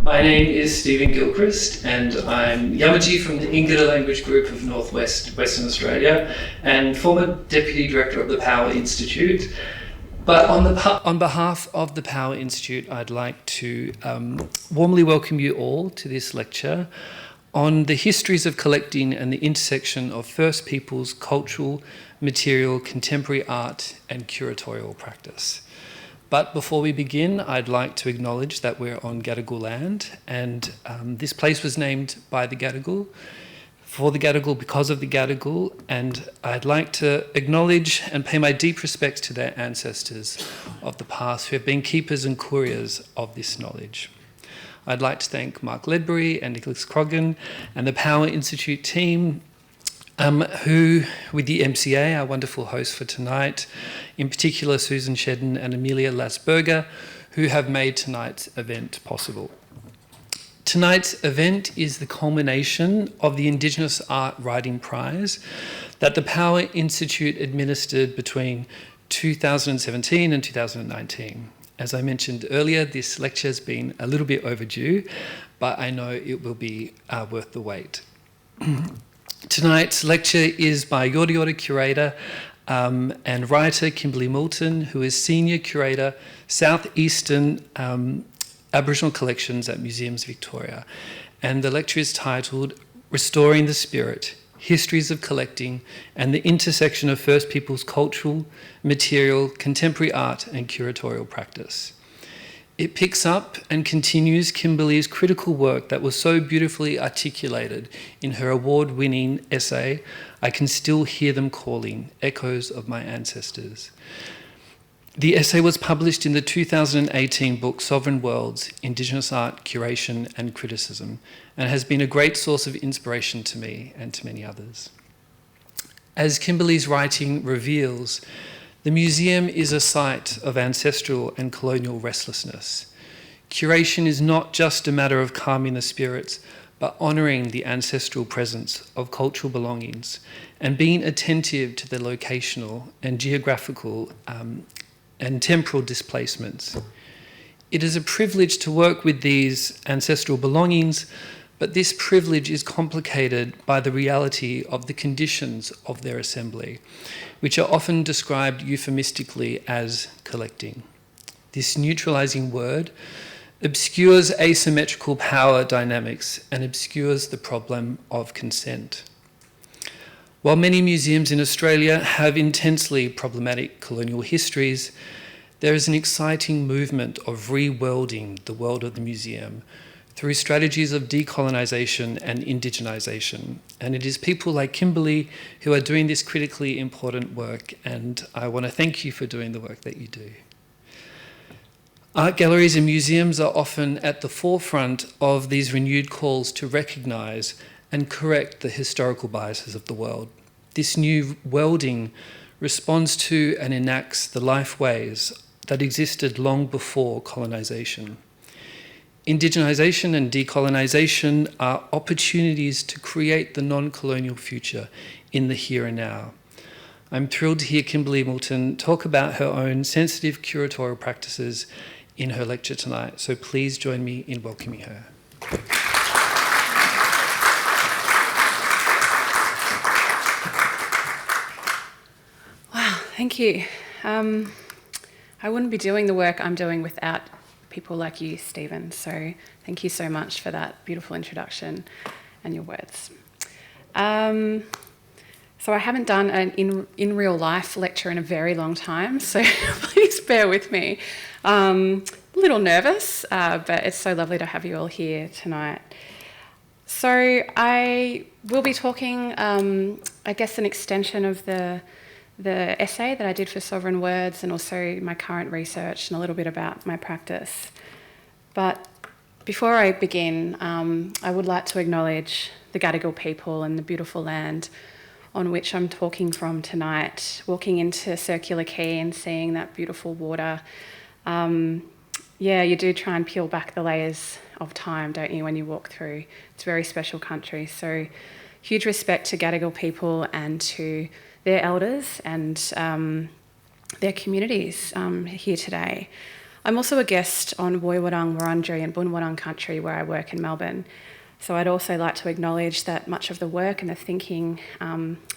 My name is Stephen Gilchrist, and I'm Yamaji from the Ingada Language Group of Western Australia, and former Deputy Director of the Power Institute. But on behalf of the Power Institute, I'd like to warmly welcome you all to this lecture on the histories of collecting and the intersection of First Peoples, cultural, material, contemporary art, and curatorial practice. But before we begin, I'd like to acknowledge that we're on Gadigal land, and this place was named by the Gadigal, for the Gadigal, because of the Gadigal, and I'd like to acknowledge and pay my deep respects to their ancestors of the past who have been keepers and couriers of this knowledge. I'd like to thank Mark Ledbury and Nicholas Croggan and the Power Institute team who, with the MCA, our wonderful hosts for tonight, in particular Susan Shedden and Amelia Lasberger, who have made tonight's event possible. Tonight's event is the culmination of the Indigenous Art Writing Prize that the Power Institute administered between 2017 and 2019. As I mentioned earlier, this lecture has been a little bit overdue, but I know it will be worth the wait. Tonight's lecture is by Yorta Yorta curator and writer Kimberley Moulton, who is Senior Curator, Southeastern Aboriginal Collections at Museums Victoria. And the lecture is titled Restoring the Spirit, Histories of Collecting and the Intersection of First Peoples' Cultural, Material, Contemporary Art and Curatorial Practice. It picks up and continues Kimberley's critical work that was so beautifully articulated in her award-winning essay, I Can Still Hear Them Calling, Echoes of My Ancestors. The essay was published in the 2018 book Sovereign Worlds, Indigenous Art, Curation and Criticism, and has been a great source of inspiration to me and to many others. As Kimberley's writing reveals, the museum is a site of ancestral and colonial restlessness. Curation is not just a matter of calming the spirits, but honouring the ancestral presence of cultural belongings and being attentive to their locational and geographical and temporal displacements. It is a privilege to work with these ancestral belongings, but this privilege is complicated by the reality of the conditions of their assembly, which are often described euphemistically as collecting. This neutralising word obscures asymmetrical power dynamics and obscures the problem of consent. While many museums in Australia have intensely problematic colonial histories, there is an exciting movement of reworlding the world of the museum through strategies of decolonisation and indigenisation. And it is people like Kimberley who are doing this critically important work, and I want to thank you for doing the work that you do. Art galleries and museums are often at the forefront of these renewed calls to recognise and correct the historical biases of the world. This new welding responds to and enacts the life ways that existed long before colonisation. Indigenisation and decolonisation are opportunities to create the non-colonial future in the here and now. I'm thrilled to hear Kimberley Moulton talk about her own sensitive curatorial practices in her lecture tonight, so please join me in welcoming her. Wow, thank you. I wouldn't be doing the work I'm doing without people like you, Stephen. So thank you so much for that beautiful introduction and your words. So I haven't done an in real life lecture in a very long time, so please bear with me. A little nervous, but it's so lovely to have you all here tonight. So I will be talking, I guess, an extension of the essay that I did for Sovereign Words and also my current research and a little bit about my practice. But before I begin, I would like to acknowledge the Gadigal people and the beautiful land on which I'm talking from tonight, walking into Circular Quay and seeing that beautiful water. Yeah, you do try and peel back the layers of time, don't you, when you walk through. It's a very special country. So huge respect to Gadigal people and to their elders and their communities here today. I'm also a guest on Woiwurrung, Wurundjeri and Bunwurrung country where I work in Melbourne. So I'd also like to acknowledge that much of the work and the thinking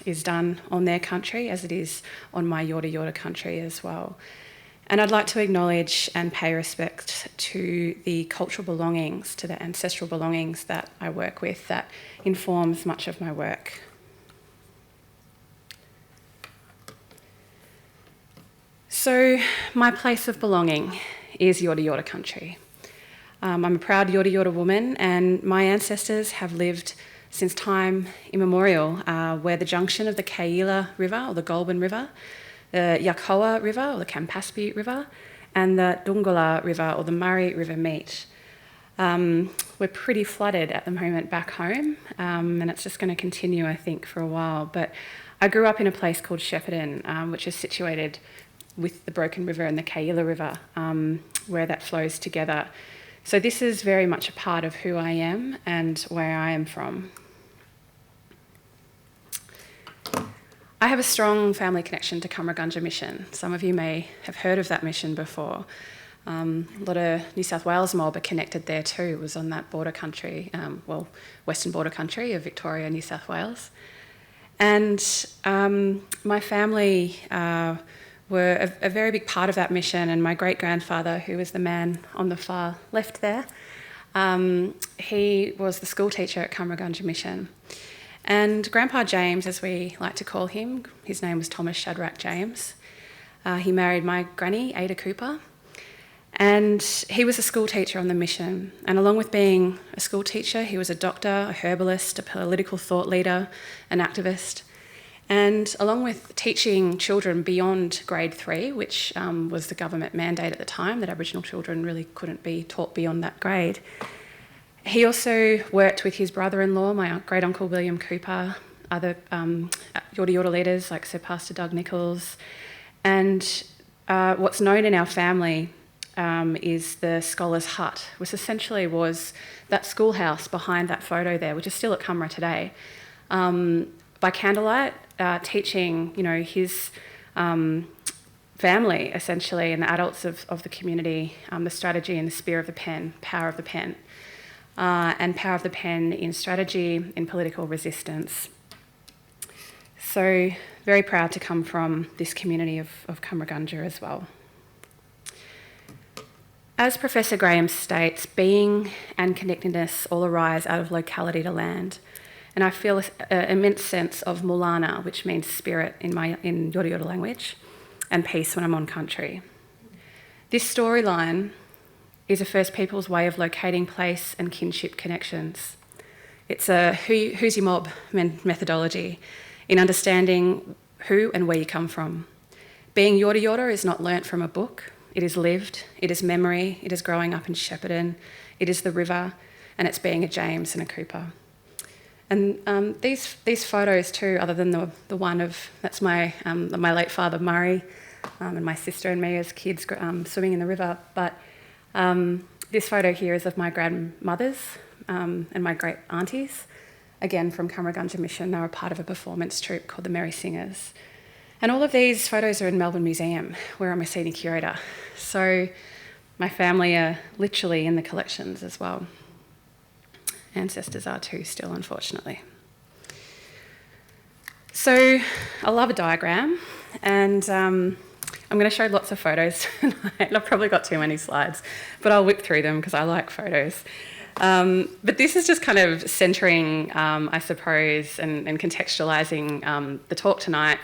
is done on their country as it is on my Yorta Yorta country as well. And I'd like to acknowledge and pay respect to the cultural belongings, to the ancestral belongings that I work with that informs much of my work. So my place of belonging is Yorta Yorta country. I'm a proud Yorta Yorta woman, and my ancestors have lived since time immemorial where the junction of the Kayila River or the Goulburn River, the Yakoa River or the Campaspe River, and the Dungula River or the Murray River meet. We're pretty flooded at the moment back home, and it's just going to continue, I think, for a while. But I grew up in a place called Shepparton, which is situated with the Broken River and the Kayila River, where that flows together. So this is very much a part of who I am and where I am from. I have a strong family connection to Cumragunja Mission. Some of you may have heard of that mission before. A lot of New South Wales mob are connected there too. It was on that border country, western border country of Victoria, New South Wales. And my family were a very big part of that mission, and my great-grandfather, who was the man on the far left there, he was the school teacher at Cumragunja Mission. And Grandpa James, as we like to call him, his name was Thomas Shadrach James, he married my granny, Ada Cooper, and he was a school teacher on the mission. And along with being a school teacher, he was a doctor, a herbalist, a political thought leader, an activist. And along with teaching children beyond grade 3, which was the government mandate at the time, that Aboriginal children really couldn't be taught beyond that grade, he also worked with his brother-in-law, my great-uncle William Cooper, other Yorta Yorta leaders like Sir Pastor Doug Nichols. And what's known in our family is the Scholar's Hut, which essentially was that schoolhouse behind that photo there, which is still at Cumra today. By candlelight, teaching, his family, essentially, and the adults of the community, the strategy and the spear of the pen, power of the pen, and power of the pen in strategy, in political resistance. So very proud to come from this community of Cumragunja as well. As Professor Graham states, being and connectedness all arise out of locality to land. And I feel an immense sense of mulana, which means spirit in Yorta Yorta language, and peace when I'm on country. This storyline is a First Peoples way of locating place and kinship connections. It's a who's your mob methodology in understanding who and where you come from. Being Yorta Yorta is not learnt from a book. It is lived, it is memory, it is growing up in Shepparton, it is the river, and it's being a James and a Cooper. And these photos too, other than the one of, that's my late father Murray, and my sister and me as kids swimming in the river, but this photo here is of my grandmothers and my great aunties, again from Cumragunja Mission. They were part of a performance troupe called the Merry Singers. And all of these photos are in Melbourne Museum, where I'm a senior curator. So my family are literally in the collections as well. Ancestors are too still, unfortunately. So I love a diagram, and I'm going to show lots of photos tonight. I've probably got too many slides, but I'll whip through them because I like photos. But this is just kind of centering, I suppose, and contextualising the talk tonight,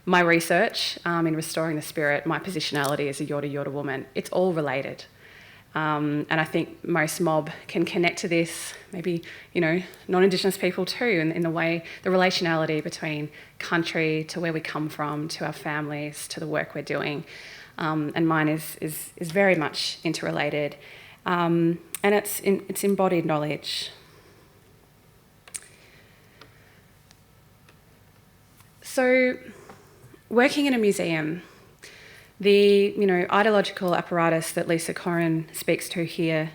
my research in restoring the spirit, my positionality as a Yorta Yorta woman. It's all related. And I think most mob can connect to this, maybe, non-Indigenous people too, in the way, the relationality between country to where we come from, to our families, to the work we're doing. And mine is very much interrelated. And it's embodied knowledge. So, working in a museum, the ideological apparatus that Lisa Corrin speaks to here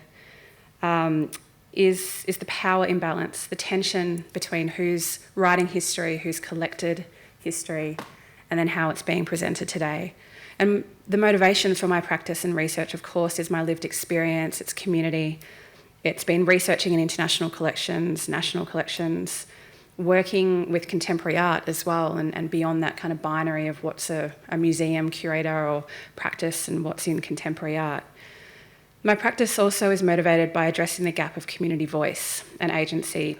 is the power imbalance, the tension between who's writing history, who's collected history, and then how it's being presented today. And the motivation for my practice and research, of course, is my lived experience, it's community. It's been researching in international collections, national collections, working with contemporary art as well, and beyond that kind of binary of what's a museum curator or practice and what's in contemporary art. My practice also is motivated by addressing the gap of community voice and agency,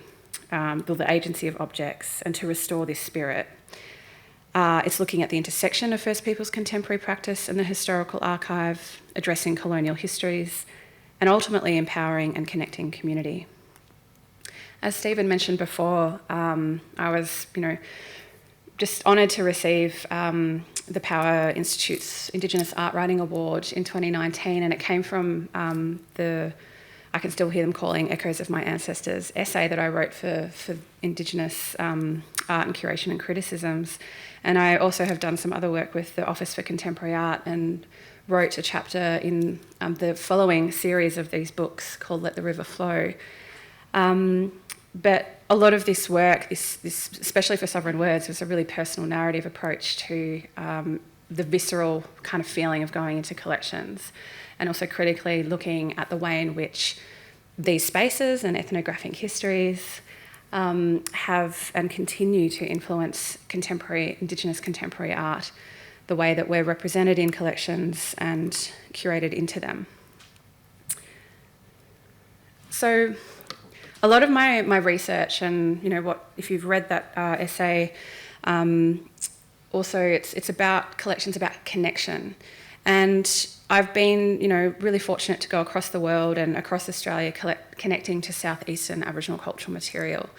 the agency of objects, and to restore this spirit. It's looking at the intersection of First Peoples contemporary practice and the historical archive, addressing colonial histories, and ultimately empowering and connecting community. As Stephen mentioned before, I was, just honoured to receive the Power Institute's Indigenous Art Writing Award in 2019, and it came from I can still hear them calling Echoes of My Ancestors essay that I wrote for Indigenous art and curation and criticisms. And I also have done some other work with the Office for Contemporary Art and wrote a chapter in the following series of these books called Let the River Flow. But a lot of this work, this especially for Sovereign Words, was a really personal narrative approach to the visceral kind of feeling of going into collections, and also critically looking at the way in which these spaces and ethnographic histories have and continue to influence Indigenous contemporary art, the way that we're represented in collections and curated into them. So a lot of my research, and if you've read that essay, also it's about collections, about connection. And I've been, really fortunate to go across the world and across Australia connecting to southeastern Aboriginal cultural material.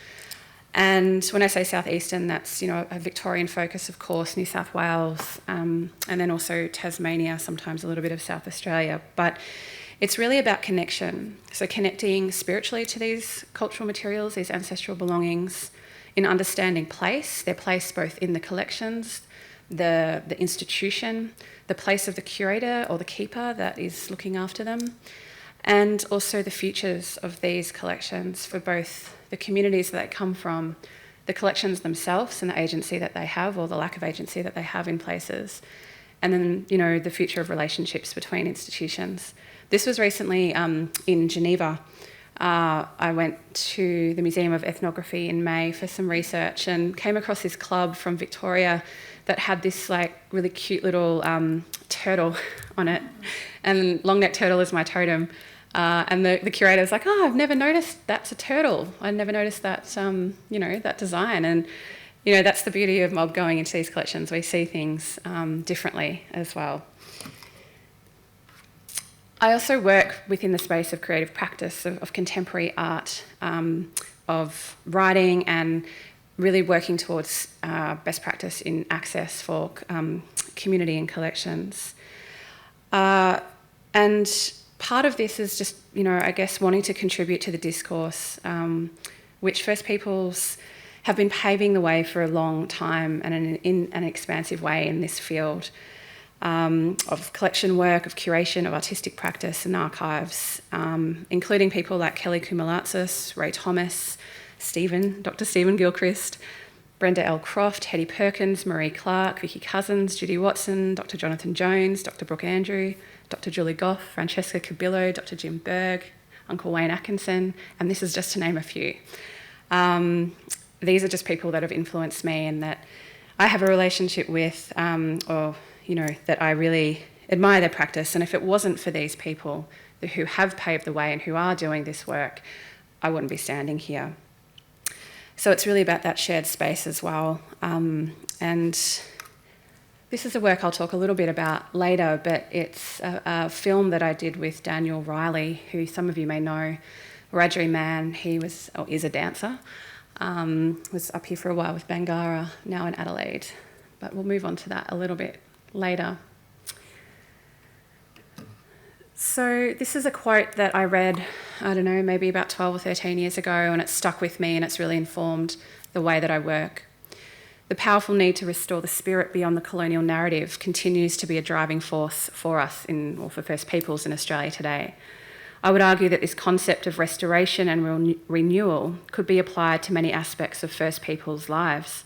And when I say southeastern, that's, a Victorian focus, of course, New South Wales, and then also Tasmania, sometimes a little bit of South Australia. But it's really about connection. So connecting spiritually to these cultural materials, these ancestral belongings, in understanding place, their place both in the collections, the institution, the place of the curator or the keeper that is looking after them, and also the futures of these collections for both the communities that they come from, the collections themselves and the agency that they have or the lack of agency that they have in places, and then, the future of relationships between institutions. This was recently in Geneva. I went to the Museum of Ethnography in May for some research and came across this club from Victoria that had this really cute little turtle on it, and long-necked turtle is my totem. And the curator was like, "Oh, I've never noticed that's a turtle. I never noticed that, that design." And that's the beauty of mob going into these collections. We see things differently as well. I also work within the space of creative practice, of contemporary art, of writing, and really working towards best practice in access for community and collections. And part of this is just, I guess, wanting to contribute to the discourse, which First Peoples have been paving the way for a long time and in an expansive way in this field. Of collection work, of curation, of artistic practice and archives, including people like Kelly Kumalatsis, Ray Thomas, Dr. Stephen Gilchrist, Brenda L. Croft, Hetty Perkins, Marie Clark, Vicky Cousins, Judy Watson, Dr. Jonathan Jones, Dr. Brooke Andrew, Dr. Julie Goff, Francesca Cabillo, Dr. Jim Berg, Uncle Wayne Atkinson, and this is just to name a few. These are just people that have influenced me and that I have a relationship with, that I really admire their practice. And if it wasn't for these people who have paved the way and who are doing this work, I wouldn't be standing here. So it's really about that shared space as well. And this is a work I'll talk a little bit about later, but it's a film that I did with Daniel Riley, who some of you may know, Wiradjuri man. He is a dancer. Was up here for a while with Bangarra, now in Adelaide. But we'll move on to that a little bit later. So this is a quote that I read, maybe about 12 or 13 years ago, and it's stuck with me and it's really informed the way that I work. The powerful need to restore the spirit beyond the colonial narrative continues to be a driving force for us for First Peoples in Australia today. I would argue that this concept of restoration and renewal could be applied to many aspects of First Peoples' lives,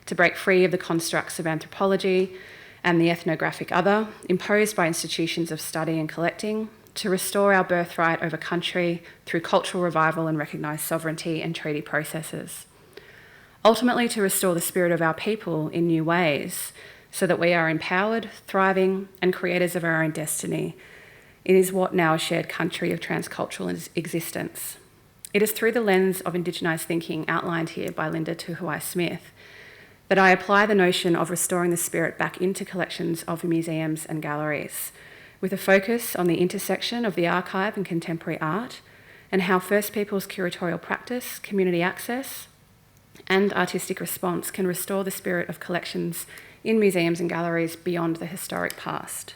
to break free of the constructs of anthropology, and the ethnographic other, imposed by institutions of study and collecting, to restore our birthright over country through cultural revival and recognised sovereignty and treaty processes. Ultimately, to restore the spirit of our people in new ways, so that we are empowered, thriving, and creators of our own destiny. It is what now a shared country of transcultural existence. It is through the lens of Indigenised thinking outlined here by Linda Tuhuai-Smith that I apply the notion of restoring the spirit back into collections of museums and galleries, with a focus on the intersection of the archive and contemporary art, and how First Peoples curatorial practice, community access, and artistic response can restore the spirit of collections in museums and galleries beyond the historic past.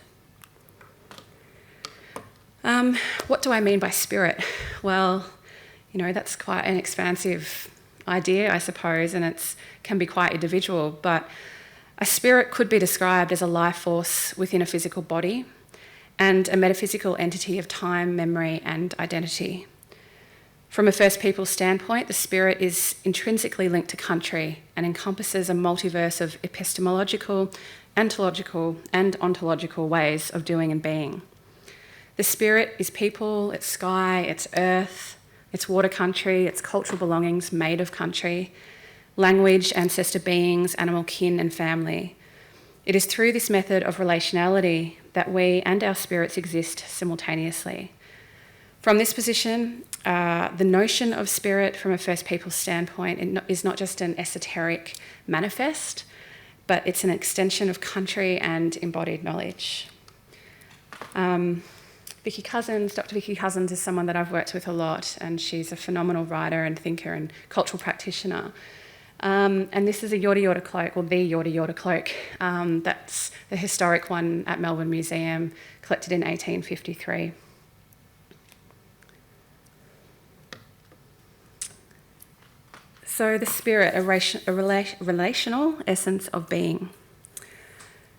What do I mean by spirit? Well, that's quite an expansive idea, I suppose, and it can be quite individual, but a spirit could be described as a life force within a physical body and a metaphysical entity of time, memory, and identity. From a First Peoples standpoint, the spirit is intrinsically linked to country and encompasses a multiverse of epistemological, ontological, and ontological ways of doing and being. The spirit is people, it's sky, it's earth, it's water country, it's cultural belongings made of country, language, ancestor beings, animal kin and family. It is through this method of relationality that we and our spirits exist simultaneously. From this position, the notion of spirit from a First Peoples standpoint is not just an esoteric manifest, but it's an extension of country and embodied knowledge. Dr. Vicky Cousins is someone that I've worked with a lot, and she's a phenomenal writer and thinker and cultural practitioner. And this is a Yorta Yorta cloak, or the Yorta Yorta cloak. That's the historic one at Melbourne Museum, collected in 1853. So the spirit, a relational essence of being.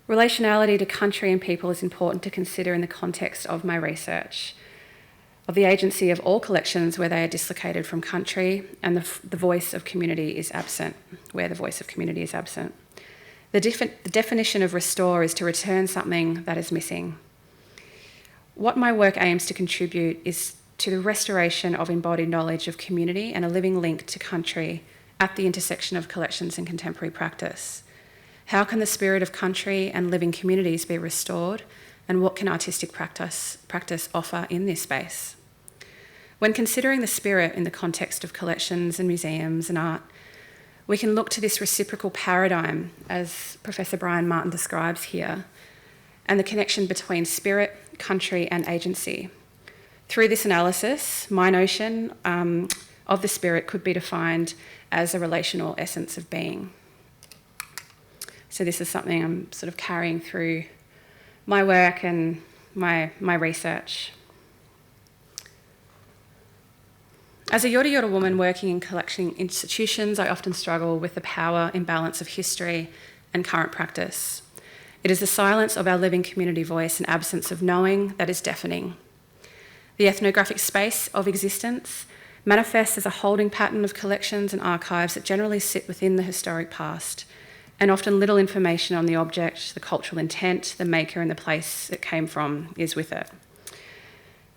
Relationality to country and people is important to consider in the context of my research, of the agency of all collections where they are dislocated from country and the voice of community is absent, where the voice of community is absent. The definition of restore is to return something that is missing. What my work aims to contribute is to the restoration of embodied knowledge of community and a living link to country at the intersection of collections and contemporary practice. How can the spirit of country and living communities be restored, and what can artistic practice offer in this space? When considering the spirit in the context of collections and museums and art, we can look to this reciprocal paradigm, as Professor Brian Martin describes here, and the connection between spirit, country, and agency. Through this analysis, my notion of the spirit could be defined as a relational essence of being. So this is something I'm sort of carrying through my work and my research. As a Yorta Yorta woman working in collection institutions, I often struggle with the power imbalance of history and current practice. It is the silence of our living community voice and absence of knowing that is deafening. The ethnographic space of existence manifests as a holding pattern of collections and archives that generally sit within the historic past, and often little information on the object, the cultural intent, the maker, and the place it came from is with it.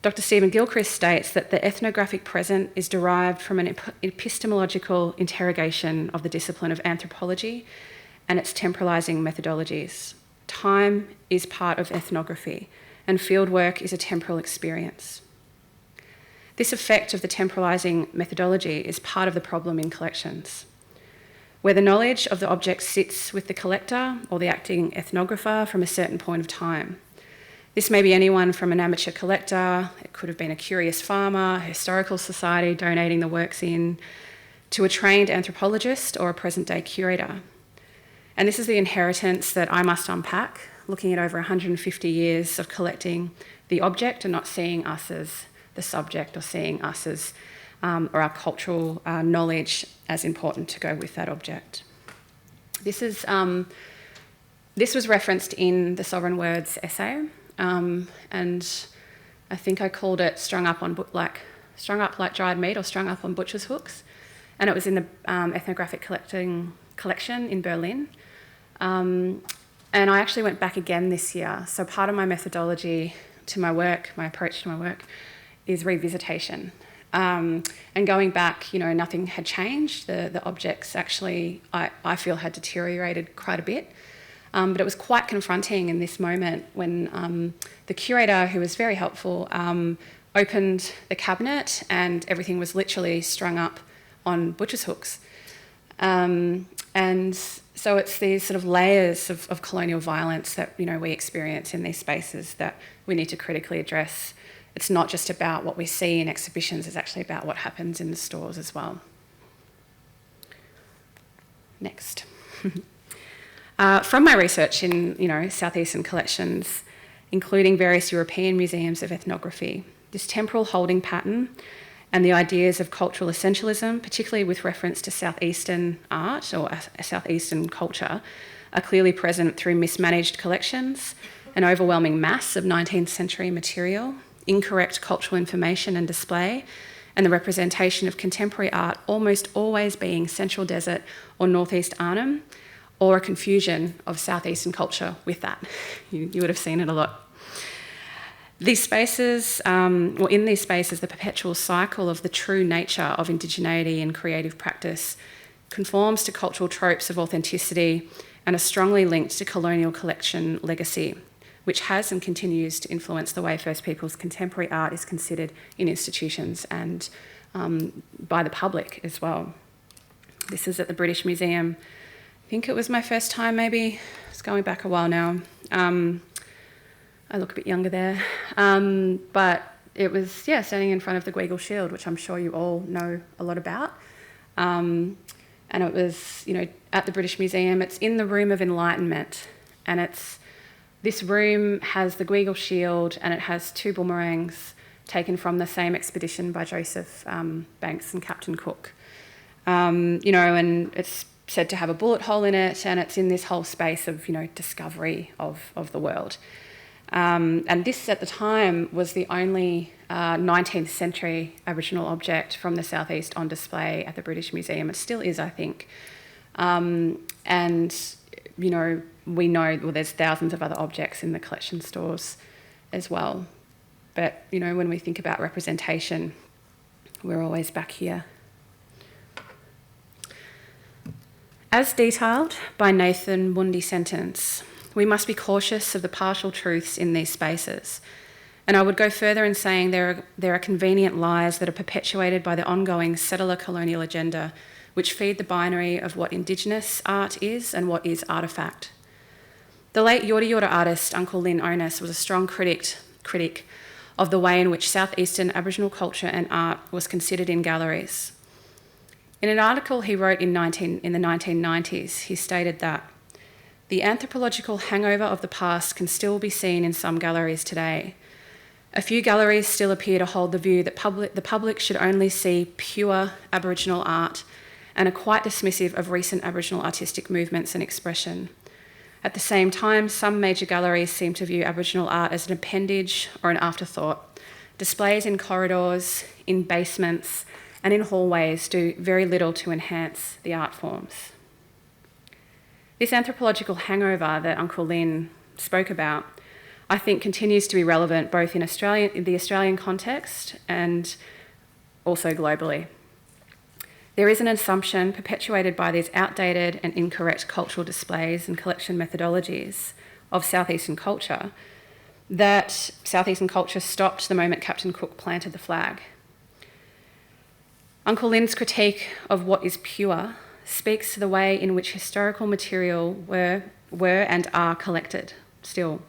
Dr. Stephen Gilchrist states that the ethnographic present is derived from an epistemological interrogation of the discipline of anthropology and its temporalising methodologies. Time is part of ethnography, and fieldwork is a temporal experience. This effect of the temporalising methodology is part of the problem in collections, where the knowledge of the object sits with the collector or the acting ethnographer from a certain point of time. This may be anyone from an amateur collector, it could have been a curious farmer, a historical society donating the works in, to a trained anthropologist or a present-day curator. And this is the inheritance that I must unpack, looking at over 150 years of collecting the object and not seeing us as the subject, or seeing us as, or our cultural knowledge as important to go with that object. This was referenced in the Sovereign Words essay, and I think I called it strung up like dried meat, or strung up on butcher's hooks, and it was in the ethnographic collection in Berlin. And And I actually went back again this year. So part of my methodology to my work, my approach to my work, is revisitation. And going back, nothing had changed. The objects actually, I feel, had deteriorated quite a bit. But it was quite confronting in this moment when the curator, who was very helpful, opened the cabinet and everything was literally strung up on butcher's hooks. And so it's these sort of layers of colonial violence that we experience in these spaces that we need to critically address. It's not just about what we see in exhibitions, it's actually about what happens in the stores as well. Next. From my research in Southeastern collections, including various European museums of ethnography, this temporal holding pattern and the ideas of cultural essentialism, particularly with reference to Southeastern art or a Southeastern culture, are clearly present through mismanaged collections, an overwhelming mass of 19th century material, incorrect cultural information and display, and the representation of contemporary art almost always being Central Desert or Northeast Arnhem, or a confusion of Southeastern culture with that. You would have seen it a lot. These spaces, in these spaces, the perpetual cycle of the true nature of indigeneity and creative practice conforms to cultural tropes of authenticity and are strongly linked to colonial collection legacy, which has and continues to influence the way First Peoples contemporary art is considered in institutions and by the public as well. This is at the British Museum. I think it was my first time, maybe. It's going back a while now. I look a bit younger there. But it was, standing in front of the Guigal Shield, which I'm sure you all know a lot about. And it was, at the British Museum. It's in the Room of Enlightenment. And this room has the Guigal Shield and it has 2 boomerangs taken from the same expedition by Joseph Banks and Captain Cook. And it's said to have a bullet hole in it, and it's in this whole space of, discovery of the world. And this, at the time, was the only 19th century Aboriginal object from the southeast on display at the British Museum. It still is, I think. And, we know, there's thousands of other objects in the collection stores as well. But, when we think about representation, we're always back here. As detailed by Nathan Mundy's sentence, we must be cautious of the partial truths in these spaces. And I would go further in saying there are convenient lies that are perpetuated by the ongoing settler colonial agenda, which feed the binary of what Indigenous art is and what is artefact. The late Yorta Yorta artist Uncle Lynn Onus was a strong critic of the way in which Southeastern Aboriginal culture and art was considered in galleries. In an article he wrote in the 1990s, he stated that the anthropological hangover of the past can still be seen in some galleries today. A few galleries still appear to hold the view that the public should only see pure Aboriginal art and are quite dismissive of recent Aboriginal artistic movements and expression. At the same time, some major galleries seem to view Aboriginal art as an appendage or an afterthought. Displays in corridors, in basements, and in hallways do very little to enhance the art forms. This anthropological hangover that Uncle Lynn spoke about, I think, continues to be relevant both in the Australian context and also globally. There is an assumption perpetuated by these outdated and incorrect cultural displays and collection methodologies of Southeastern culture that Southeastern culture stopped the moment Captain Cook planted the flag. Uncle Lynn's critique of what is pure speaks to the way in which historical material were and are collected still,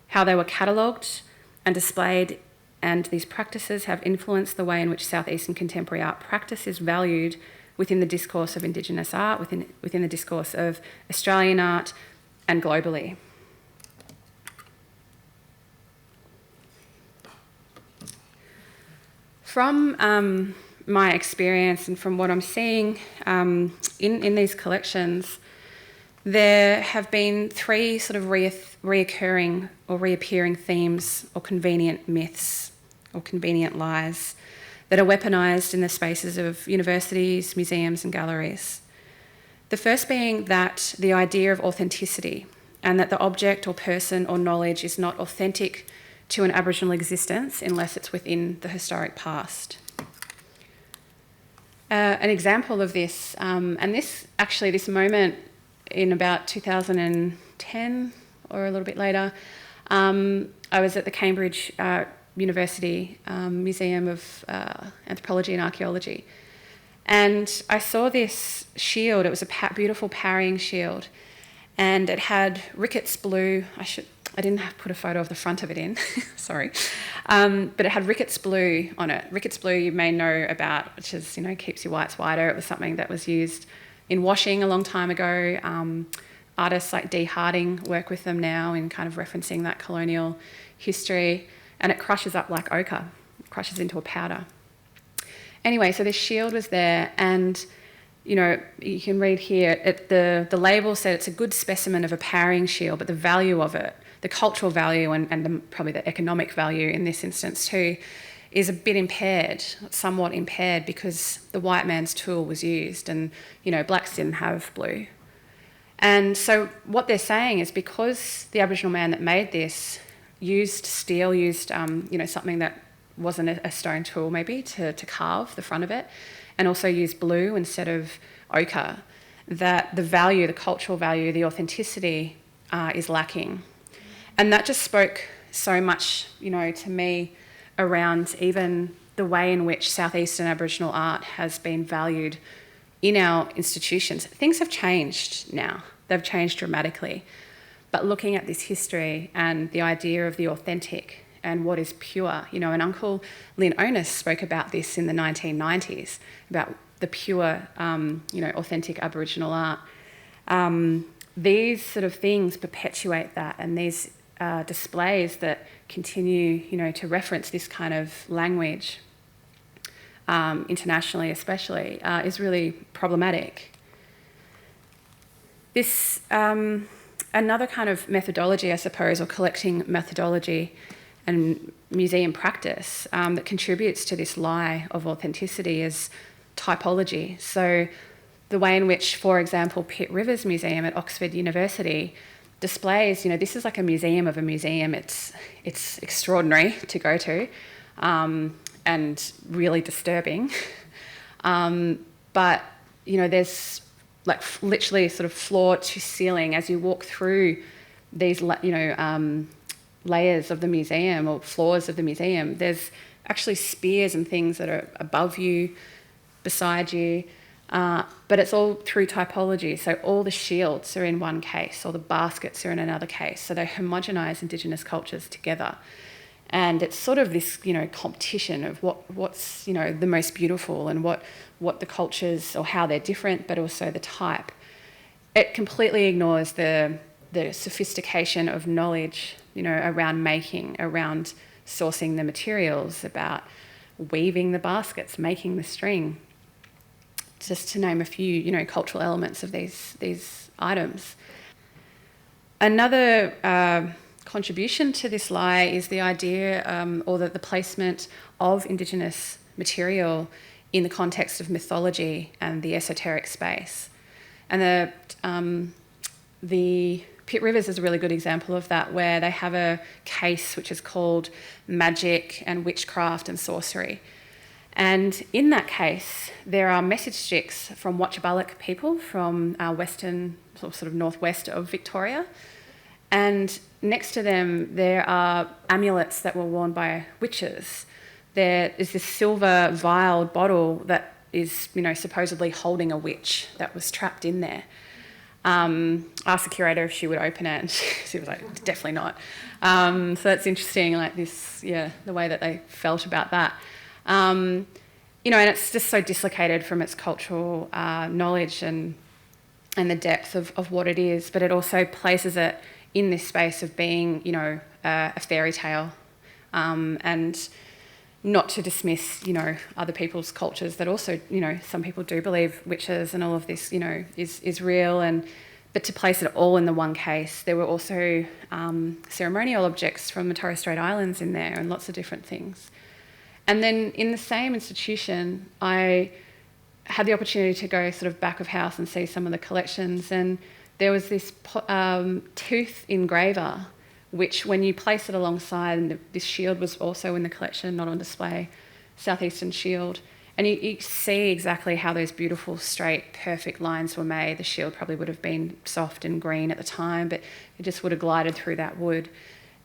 how they were catalogued and displayed, and these practices have influenced the way in which Southeastern contemporary art practice is valued within the discourse of Indigenous art, within the discourse of Australian art, and globally. From my experience and from what I'm seeing in these collections, there have been 3 sort of reoccurring or reappearing themes or convenient myths or convenient lies that are weaponised in the spaces of universities, museums and galleries. The first being that the idea of authenticity and that the object or person or knowledge is not authentic to an Aboriginal existence unless it's within the historic past. An example of this, and this moment in about 2010 or a little bit later, I was at the Cambridge University Museum of Anthropology and Archaeology, and I saw this shield. It was a beautiful parrying shield, and it had rickets blue. I didn't put a photo of the front of it in, sorry, but it had rickets blue on it. Rickets blue you may know about, which is, keeps your whites whiter. It was something that was used in washing a long time ago. Artists like Dee Harding work with them now in kind of referencing that colonial history, and it crushes up like ochre. It crushes into a powder. Anyway, so this shield was there, and you can read here, the label said it's a good specimen of a parrying shield, but the value of it, the cultural value and probably the economic value in this instance too, is a bit impaired, somewhat impaired, because the white man's tool was used and, blacks didn't have blue. And so what they're saying is because the Aboriginal man that made this used steel, something that wasn't a stone tool maybe to carve the front of it, and also used blue instead of ochre, that the value, the cultural value, the authenticity is lacking. And that just spoke so much, to me around even the way in which Southeastern Aboriginal art has been valued in our institutions. Things have changed now. They've changed dramatically. But looking at this history and the idea of the authentic and what is pure, and Uncle Lynn Onus spoke about this in the 1990s, about the pure, authentic Aboriginal art. These sort of things perpetuate that, and these displays that continue, to reference this kind of language, internationally especially, is really problematic. This, another kind of methodology, I suppose, or collecting methodology and museum practice that contributes to this lie of authenticity is typology. So the way in which, for example, Pitt Rivers Museum at Oxford University displays, this is like a museum of a museum. It's extraordinary to go to and really disturbing. But, there's like literally sort of floor to ceiling as you walk through these, layers of the museum or floors of the museum. There's actually spears and things that are above you, beside you, but it's all through typology. So all the shields are in one case, or the baskets are in another case. So they homogenise Indigenous cultures together. And it's sort of this, competition of what's, the most beautiful and what the cultures or how they're different, but also the type. It completely ignores the sophistication of knowledge, around making, around sourcing the materials, about weaving the baskets, making the string, just to name a few, cultural elements of these items. Another contribution to this lie is the idea or the placement of Indigenous material in the context of mythology and the esoteric space. And the Pitt Rivers is a really good example of that, where they have a case which is called Magic and Witchcraft and Sorcery. And in that case, there are message sticks from Watchabaluk people from western, sort of northwest of Victoria. And next to them, there are amulets that were worn by witches. There is this silver vial bottle that is, supposedly holding a witch that was trapped in there. Asked the curator if she would open it, and she was like, definitely not. So that's interesting, like this, the way that they felt about that. And it's just so dislocated from its cultural knowledge and the depth of what it is, but it also places it in this space of being, a fairy tale, and not to dismiss, other people's cultures that also, some people do believe witches and all of this, is real, but to place it all in the one case. There were also ceremonial objects from the Torres Strait Islands in there and lots of different things. And then in the same institution, I had the opportunity to go sort of back of house and see some of the collections, and there was this tooth engraver, which when you place it alongside, and this shield was also in the collection, not on display, Southeastern shield, and you see exactly how those beautiful, straight, perfect lines were made. The shield probably would have been soft and green at the time, but it just would have glided through that wood.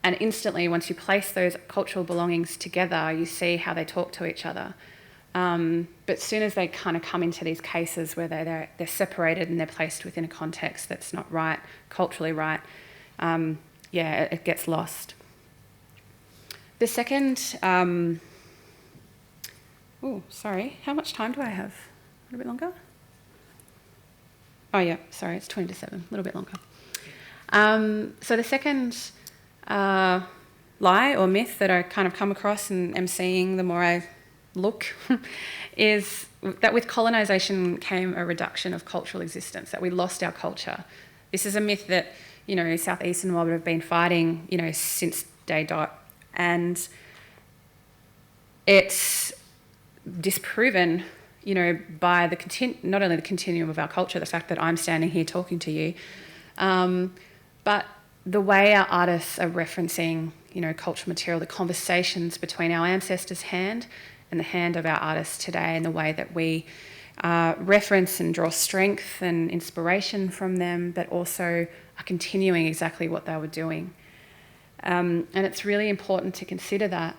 And instantly, once you place those cultural belongings together, you see how they talk to each other. But as soon as they kind of come into these cases where they're separated and they're placed within a context that's not right, culturally right, it gets lost. The second... how much time do I have? A little bit longer? Oh yeah, sorry, it's 20 to 7, a little bit longer. So the second lie or myth that I kind of come across and am seeing the more I look is that with colonisation came a reduction of cultural existence, that we lost our culture. This is a myth that, Southeastern mob have been fighting, since day dot. And it's disproven, by not only the continuum of our culture, the fact that I'm standing here talking to you, but the way our artists are referencing, cultural material, the conversations between our ancestors' hand and the hand of our artists today, and the way that we reference and draw strength and inspiration from them, but also are continuing exactly what they were doing. And it's really important to consider that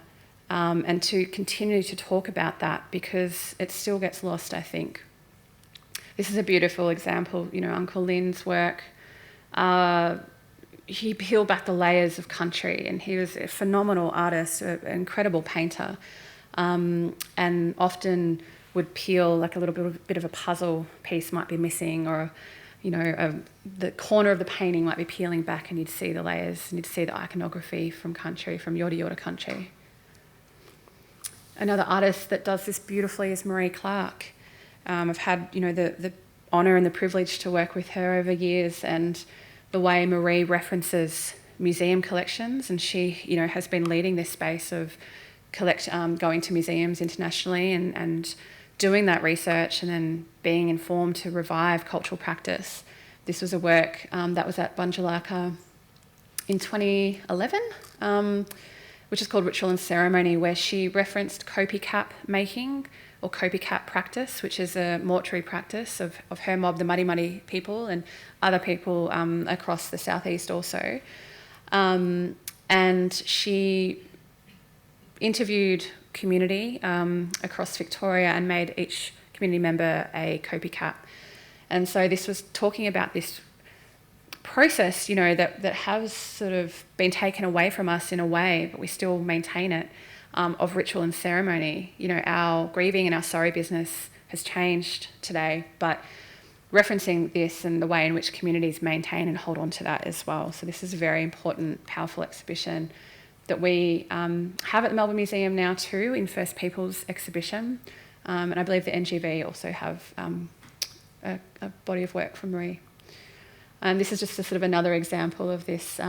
and to continue to talk about that, because it still gets lost, I think. This is a beautiful example, Uncle Lynn's work. He peeled back the layers of country, and he was a phenomenal artist, an incredible painter, and often would peel like a little bit of a puzzle piece might be missing, or the corner of the painting might be peeling back, and you'd see the layers and you'd see the iconography from country, from Yorta Yorta country. Another artist that does this beautifully is Marie Clark. I've had the honour and the privilege to work with her over years, and the way Marie references museum collections, and she has been leading this space of going to museums internationally and doing that research, and then being informed to revive cultural practice. This was a work that was at Bunjalaka in 2011, which is called Ritual and Ceremony, where she referenced kopi cap making, or kopi cap practice, which is a mortuary practice of her mob, the Muddy Muddy people, and other people across the southeast also. And she interviewed community across Victoria and made each community member a kopi cap. And so this was talking about this process, that has sort of been taken away from us in a way, but we still maintain it, of ritual and ceremony. Our grieving and our sorry business has changed today, but referencing this and the way in which communities maintain and hold on to that as well. So this is a very important, powerful exhibition that we have at the Melbourne Museum now too, in First Peoples exhibition. And I believe the NGV also have a body of work from Marie. And this is just a sort of another example of this,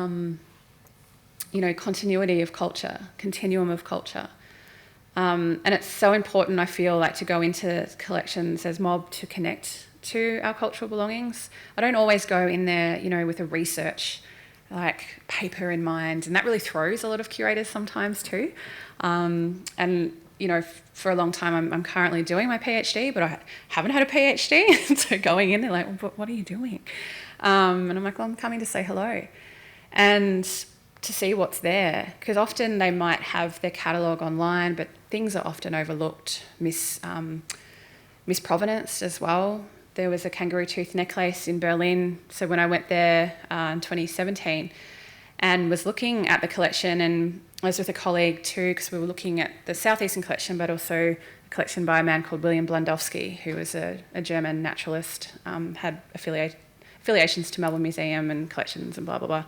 continuity of culture, continuum of culture. And it's so important, I feel like, to go into collections as mob to connect to our cultural belongings. I don't always go in there, with a research like paper in mind, and that really throws a lot of curators sometimes too. And for a long time, I'm currently doing my PhD, but I haven't had a PhD. So going in, they're like, well, what are you doing? And I'm like, well, I'm coming to say hello and to see what's there, because often they might have their catalogue online, but things are often overlooked, misprovenanced as well. There was a kangaroo tooth necklace in Berlin. So when I went there in 2017 and was looking at the collection, and I was with a colleague too, because we were looking at the Southeastern collection, but also a collection by a man called William Blandowski, who was a German naturalist, had affiliations to Melbourne Museum and collections and blah, blah, blah.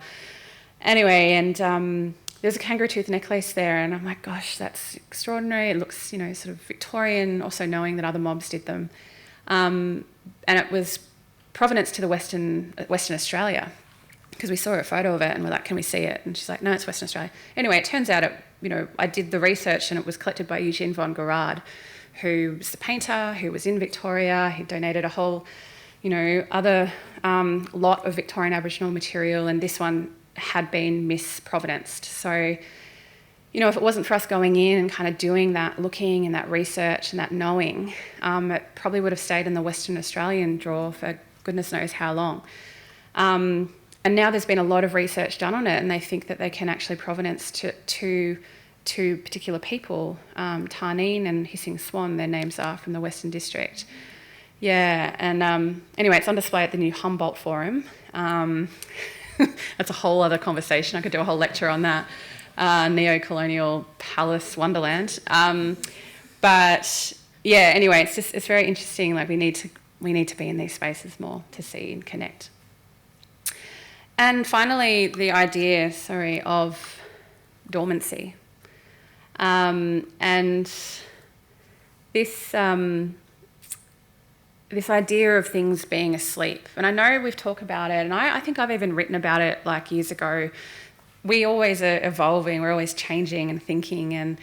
Anyway, and there's a kangaroo tooth necklace there, and I'm like, gosh, that's extraordinary. It looks, sort of Victorian, also knowing that other mobs did them. And it was provenance to the Western Australia, because we saw a photo of it and we're like, can we see it? And she's like, no, it's Western Australia. Anyway, it turns out I did the research, and it was collected by Eugene von Gerard, who was the painter, who was in Victoria. He donated a whole other lot of Victorian Aboriginal material, and this one had been misprovenanced. So, if it wasn't for us going in and kind of doing that looking and that research and that knowing, it probably would have stayed in the Western Australian drawer for goodness knows how long. And now there's been a lot of research done on it, and they think that they can actually provenance to particular people. Tarneen and Hissing Swan, their names are from the Western District. Yeah, and anyway, it's on display at the new Humboldt Forum. That's a whole other conversation. I could do a whole lecture on that. Neo-colonial palace wonderland. But yeah, anyway, it's very interesting. Like we need to be in these spaces more to see and connect. And finally, the idea, of dormancy. And this idea of things being asleep. And I know we've talked about it, and I think I've even written about it like years ago. We always are evolving, we're always changing and thinking, and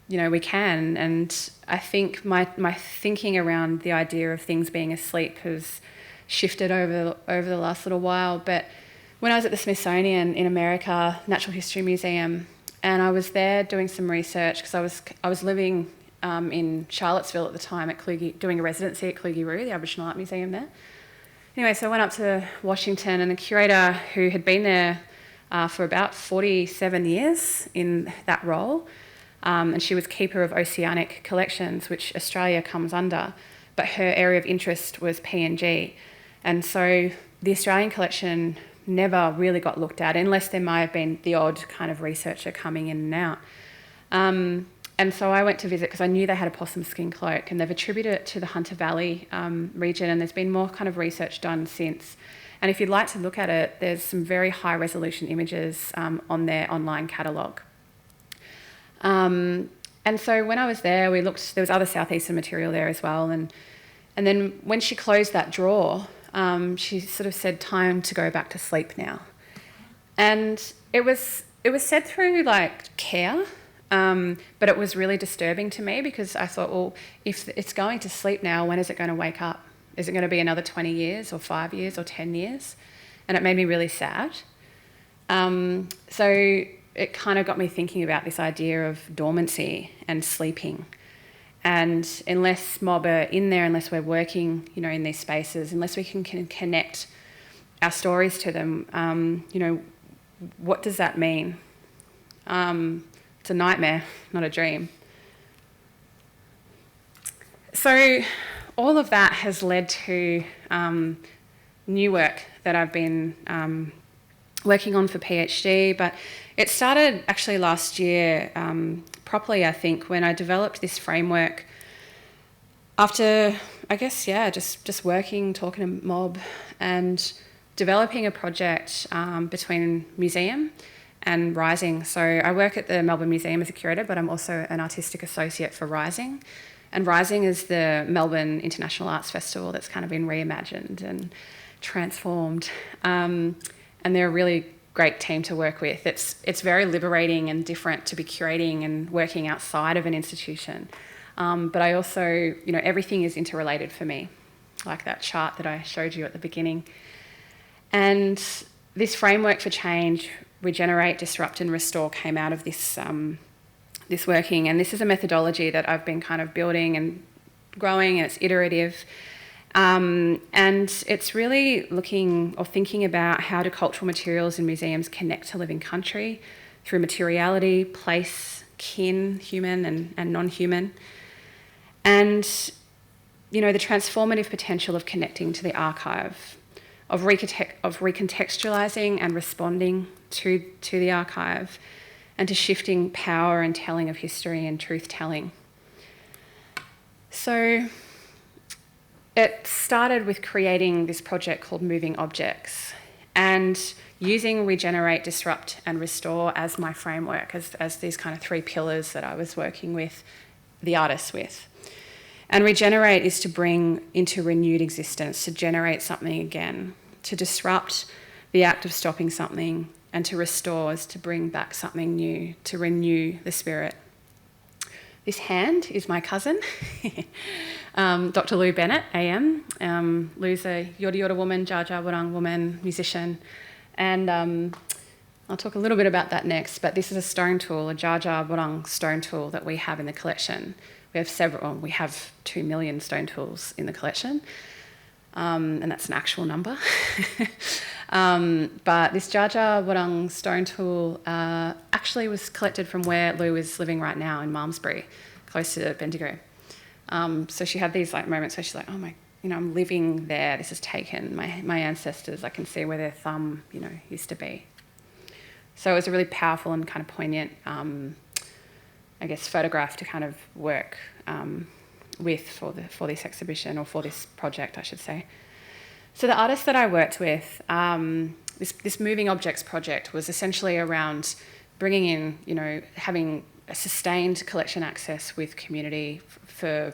we can. And I think my thinking around the idea of things being asleep has shifted over the last little while. But when I was at the Smithsonian in America, Natural History Museum, and I was there doing some research because I was living in Charlottesville at the time at Kluge, doing a residency at Kluge-Ruhe, the Aboriginal Art Museum there. Anyway, so I went up to Washington, and the curator who had been there for about 47 years in that role, and she was keeper of oceanic collections, which Australia comes under, but her area of interest was PNG. And so the Australian collection never really got looked at, unless there might have been the odd kind of researcher coming in and out. And so I went to visit because I knew they had a possum skin cloak, and they've attributed it to the Hunter Valley region, and there's been more kind of research done since. And if you'd like to look at it, there's some very high resolution images on their online catalogue. And so when I was there, we looked, there was other southeastern material there as well. And then when she closed that drawer, she sort of said, time to go back to sleep now. And it was said through like care, but it was really disturbing to me because I thought, well, if it's going to sleep now, when is it going to wake up? Is it going to be another 20 years or 5 years or 10 years? And it made me really sad. So it kind of got me thinking about this idea of dormancy and sleeping. And unless mob are in there, unless we're working, in these spaces, unless we can connect our stories to them, what does that mean? It's a nightmare, not a dream. So all of that has led to new work that I've been working on for PhD, but it started actually last year properly, I think, when I developed this framework after, I guess, just working, talking to mob and developing a project between museum and Rising. So I work at the Melbourne Museum as a curator, but I'm also an artistic associate for Rising. And Rising is the Melbourne International Arts Festival that's kind of been reimagined and transformed. And they're a really great team to work with. It's very liberating and different to be curating and working outside of an institution. But I also, everything is interrelated for me, like that chart that I showed you at the beginning. And this framework for change, regenerate, disrupt and restore, came out of this this working, and this is a methodology that I've been kind of building and growing, and it's iterative. And it's really looking or thinking about how do cultural materials in museums connect to living country through materiality, place, kin, human and non-human. And, the transformative potential of connecting to the archive, of recontextualising and responding to the archive, and to shifting power and telling of history and truth-telling. So it started with creating this project called Moving Objects and using regenerate, disrupt and restore as my framework, as these kind of three pillars that I was working with the artists with. And regenerate is to bring into renewed existence, to generate something again, to disrupt the act of stopping something, and to restore is to bring back something new, to renew the spirit. This hand is my cousin, Dr. Lou Bennett, AM. Lou's a Yorta Yorta woman, Dja Dja Wurrung woman, musician. And I'll talk a little bit about that next, but this is a stone tool, a Dja Dja Wurrung stone tool that we have in the collection. We have several, we have 2 million stone tools in the collection, and that's an actual number. But this Dja Dja Wurrung stone tool actually was collected from where Lou is living right now in Malmesbury, close to Bendigo. So she had these like moments where she's like, oh my, I'm living there. This is taken. My ancestors, I can see where their thumb, used to be. So it was a really powerful and kind of poignant, photograph to kind of work with for this exhibition, or for this project, I should say. So the artist that I worked with, this moving objects project was essentially around bringing in, having a sustained collection access with community for,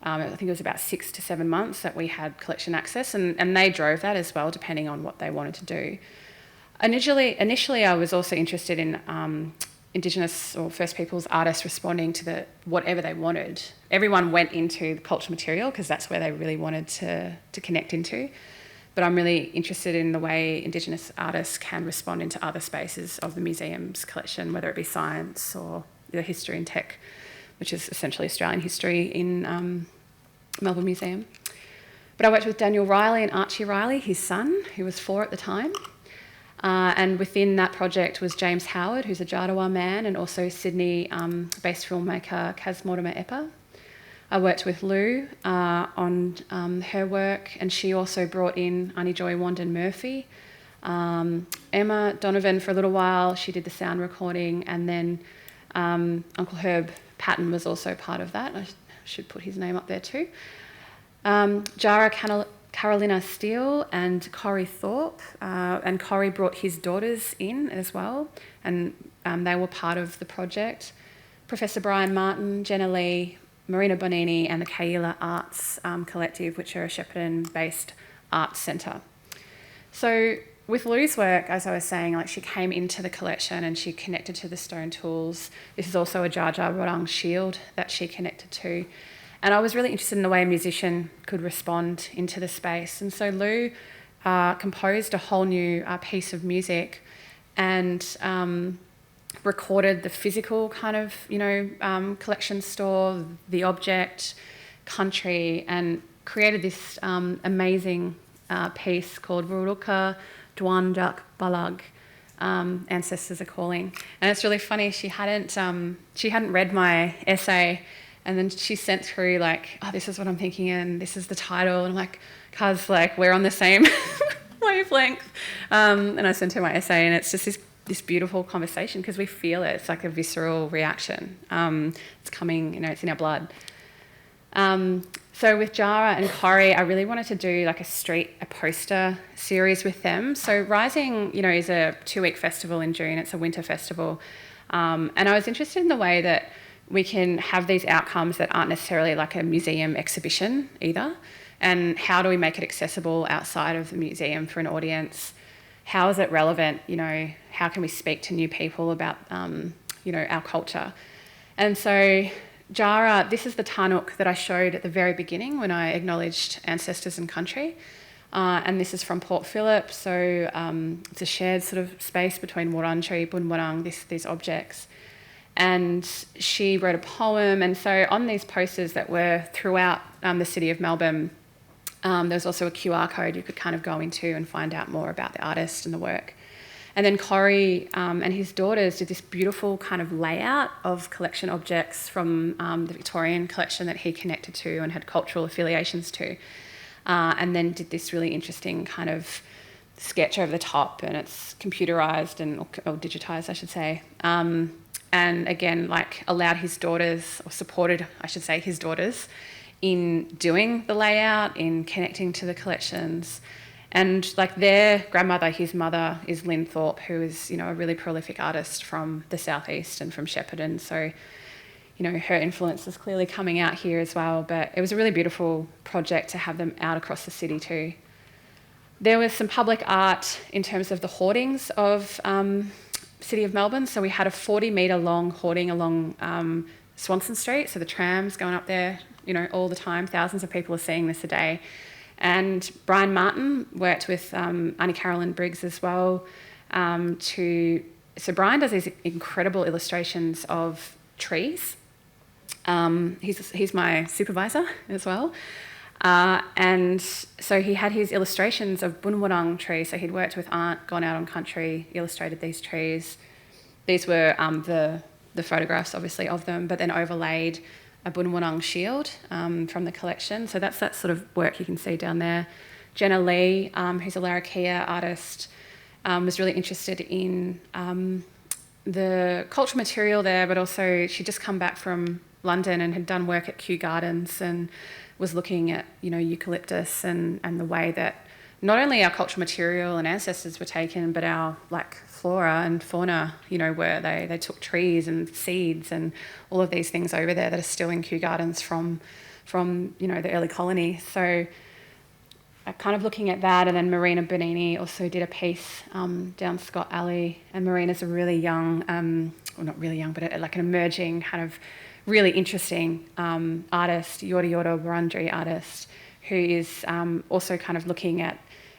I think it was about 6 to 7 months that we had collection access, and they drove that as well, depending on what they wanted to do. Initially, I was also interested in Indigenous or First Peoples artists responding to whatever they wanted. Everyone went into the cultural material because that's where they really wanted to connect into. But I'm really interested in the way Indigenous artists can respond into other spaces of the museum's collection, whether it be science or the history and tech, which is essentially Australian history in Melbourne Museum. But I worked with Daniel Riley and Archie Riley, his son, who was 4 at the time. And within that project was James Howard, who's a Jarowair man, and also Sydney-based filmmaker Kaz Mortimer Epper. I worked with Lou on her work, and she also brought in Annie Joy Wandon Murphy. Emma Donovan, for a little while, she did the sound recording, and then Uncle Herb Patton was also part of that. I should put his name up there too. Jara Carolina Steele and Corrie Thorpe, and Corrie brought his daughters in as well, and they were part of the project. Professor Brian Martin, Jenna Lee, Marina Bonini, and the Kaila Arts Collective, which are a Shepparton-based arts centre. So with Lou's work, as I was saying, she came into the collection and she connected to the stone tools. This is also a Dja Dja Wurrung shield that she connected to. And I was really interested in the way a musician could respond into the space. And so Lou composed a whole new piece of music and recorded the physical kind of, collection store, the object, country, and created this amazing piece called Ruruka Dwanjak Balag, Ancestors Are Calling. And it's really funny, she hadn't read my essay, and then she sent through this is what I'm thinking, and this is the title, and I'm like, cuz we're on the same wavelength. And I sent her my essay, and it's just this beautiful conversation because we feel it. It's like a visceral reaction. It's coming, it's in our blood. So with Jara and Corrie, I really wanted to do a poster series with them. So Rising, is a 2-week festival in June. It's a winter festival. And I was interested in the way that we can have these outcomes that aren't necessarily like a museum exhibition either. And how do we make it accessible outside of the museum for an audience? How is it relevant? How can we speak to new people about, our culture? And so Jara, this is the Tanuk that I showed at the very beginning when I acknowledged ancestors and country. And this is from Port Phillip. So it's a shared sort of space between Wurundjeri, Bunwurrung, these objects. And she wrote a poem. And so on these posters that were throughout the city of Melbourne, there was also a QR code you could kind of go into and find out more about the artist and the work. And then Corrie and his daughters did this beautiful kind of layout of collection objects from the Victorian collection that he connected to and had cultural affiliations to. And then did this really interesting kind of sketch over the top, and it's computerised or digitised, I should say. And again, allowed his daughters, or supported, I should say, his daughters in doing the layout, in connecting to the collections. And their grandmother, his mother, is Lynn Thorpe, who is, a really prolific artist from the southeast and from Shepparton. So, her influence is clearly coming out here as well. But it was a really beautiful project to have them out across the city too. There was some public art in terms of the hoardings of City of Melbourne. So we had a 40-metre long hoarding along Swanston Street, so the trams going up there, all the time. Thousands of people are seeing this a day. And Brian Martin worked with Annie Carolyn Briggs as well. So Brian does these incredible illustrations of trees. He's my supervisor as well. And so he had his illustrations of bunwurrung trees. So he'd worked with Aunt, gone out on country, illustrated these trees. These were the photographs, obviously, of them, but then overlaid a bunwurrung shield from the collection. So that's that sort of work you can see down there. Jenna Lee, who's a Larrakia artist, was really interested in the cultural material there, but also she'd just come back from London and had done work at Kew Gardens and was looking at, eucalyptus and the way that not only our cultural material and ancestors were taken, but our flora and fauna, were they took trees and seeds and all of these things over there that are still in Kew Gardens from the early colony. So kind of looking at that, and then Marina Bonini also did a piece down Scott Alley, and Marina's a really young, well not really young, but an emerging kind of really interesting artist, Yorta Yorta Wurundjeri artist, who is also kind of looking at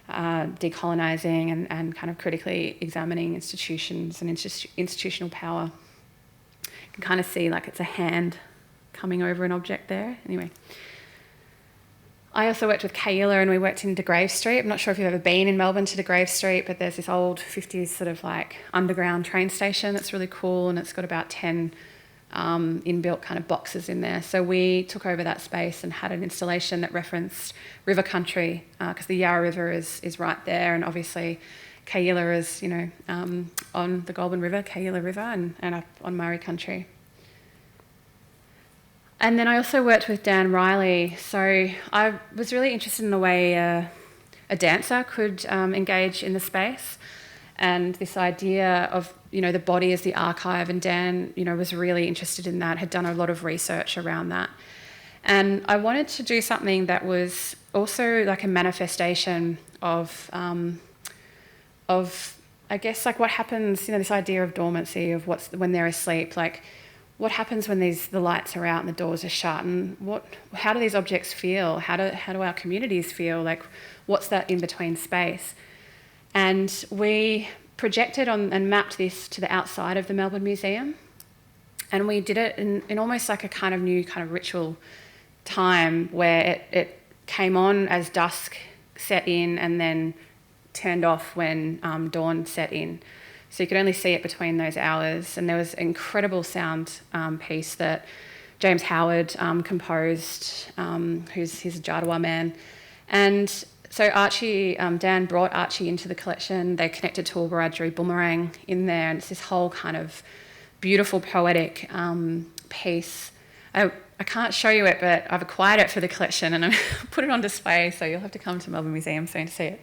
decolonising and kind of critically examining institutions and institutional power. You can kind of see it's a hand coming over an object there. Anyway. I also worked with Kayla, and we worked in De Grave Street. I'm not sure if you've ever been in Melbourne to De Grave Street, but there's this old 50s sort of underground train station that's really cool, and it's got about 10 inbuilt kind of boxes in there. So we took over that space and had an installation that referenced river country, because the Yarra River is right there, and obviously Kayla is, on the Goulburn River, Kayla River, and up on Murray country. And then I also worked with Dan Riley. So I was really interested in the way a dancer could engage in the space, and this idea of, the body as the archive. And Dan, was really interested in that, had done a lot of research around that. And I wanted to do something that was also like a manifestation of I guess, what happens, this idea of dormancy, of when they're asleep, what happens when the lights are out and the doors are shut, and how do these objects feel? How do our communities feel? What's that in-between space? And we projected on and mapped this to the outside of the Melbourne Museum, and we did it in almost like a kind of new kind of ritual time, where it came on as dusk set in and then turned off when dawn set in. So you could only see it between those hours. And there was an incredible sound piece that James Howard composed, he's a Jarawa man. And so Dan brought Archie into the collection. They connected to a Wiradjuri boomerang in there, and it's this whole kind of beautiful poetic piece. I can't show you it, but I've acquired it for the collection, and I put it on display, so you'll have to come to Melbourne Museum soon to see it.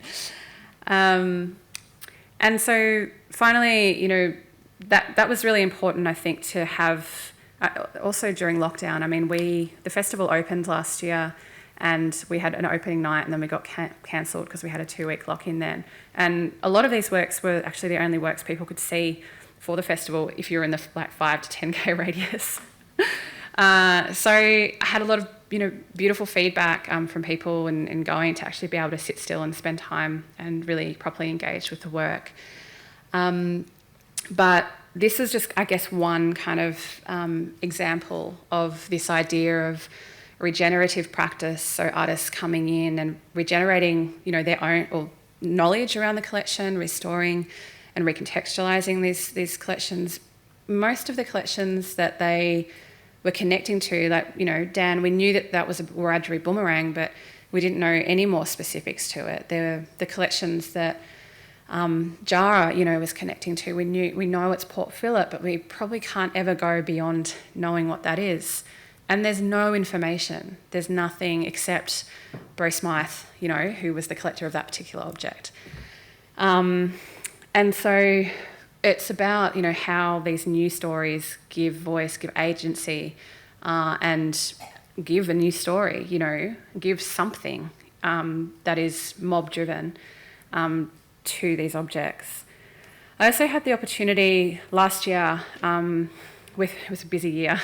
And so finally, that was really important, I think, to have, also during lockdown. I mean, the festival opened last year, and we had an opening night, and then we got cancelled because we had a 2-week lock-in then. And a lot of these works were actually the only works people could see for the festival if you're in the 5 to 10k radius. So I had a lot of beautiful feedback from people and going to actually be able to sit still and spend time and really properly engage with the work. But this is just, I guess, one kind of example of this idea of regenerative practice. So artists coming in and regenerating, their own knowledge around the collection, restoring and recontextualizing these collections. Most of the collections that they were connecting to, Dan, we knew that was a Wiradjuri boomerang, but we didn't know any more specifics to it. There were the collections that Jara, was connecting to. We know it's Port Phillip, but we probably can't ever go beyond knowing what that is. And there's no information. There's nothing except Bruce Smythe, who was the collector of that particular object. And so it's about, how these new stories give voice, give agency, and give a new story, give something that is mob-driven to these objects. I also had the opportunity last year, it was a busy year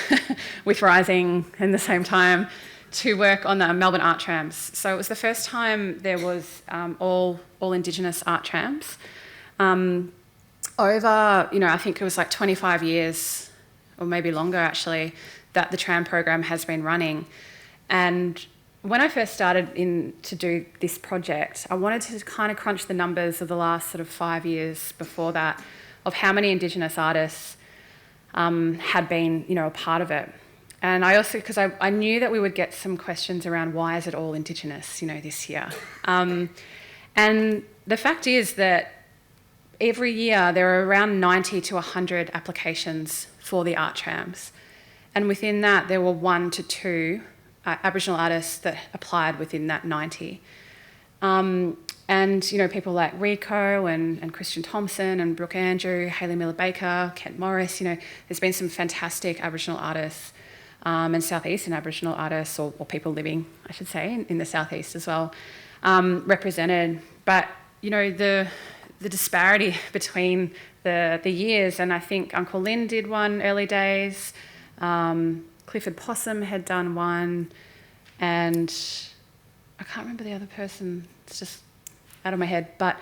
with Rising in the same time, to work on the Melbourne art trams. So it was the first time there was all Indigenous art trams. Over, I think it was like 25 years, or maybe longer actually, that the tram program has been running. And when I first started to do this project, I wanted to kind of crunch the numbers of the last sort of 5 years before that, of how many Indigenous artists had been, a part of it. And I also, because I knew that we would get some questions around why is it all Indigenous, this year. And the fact is that every year there are around 90 to 100 applications for the art trams. And within that, there were 1 to 2 Aboriginal artists that applied within that 90. And, people like Rico and Christian Thompson and Brooke Andrew, Hayley Miller-Baker, Kent Morris, there's been some fantastic Aboriginal artists and Southeastern Aboriginal artists, or people living, I should say, in the Southeast as well, represented. But, the disparity between the years, and I think Uncle Lynn did one early days, Clifford Possum had done one, and I can't remember the other person, it's just out of my head, but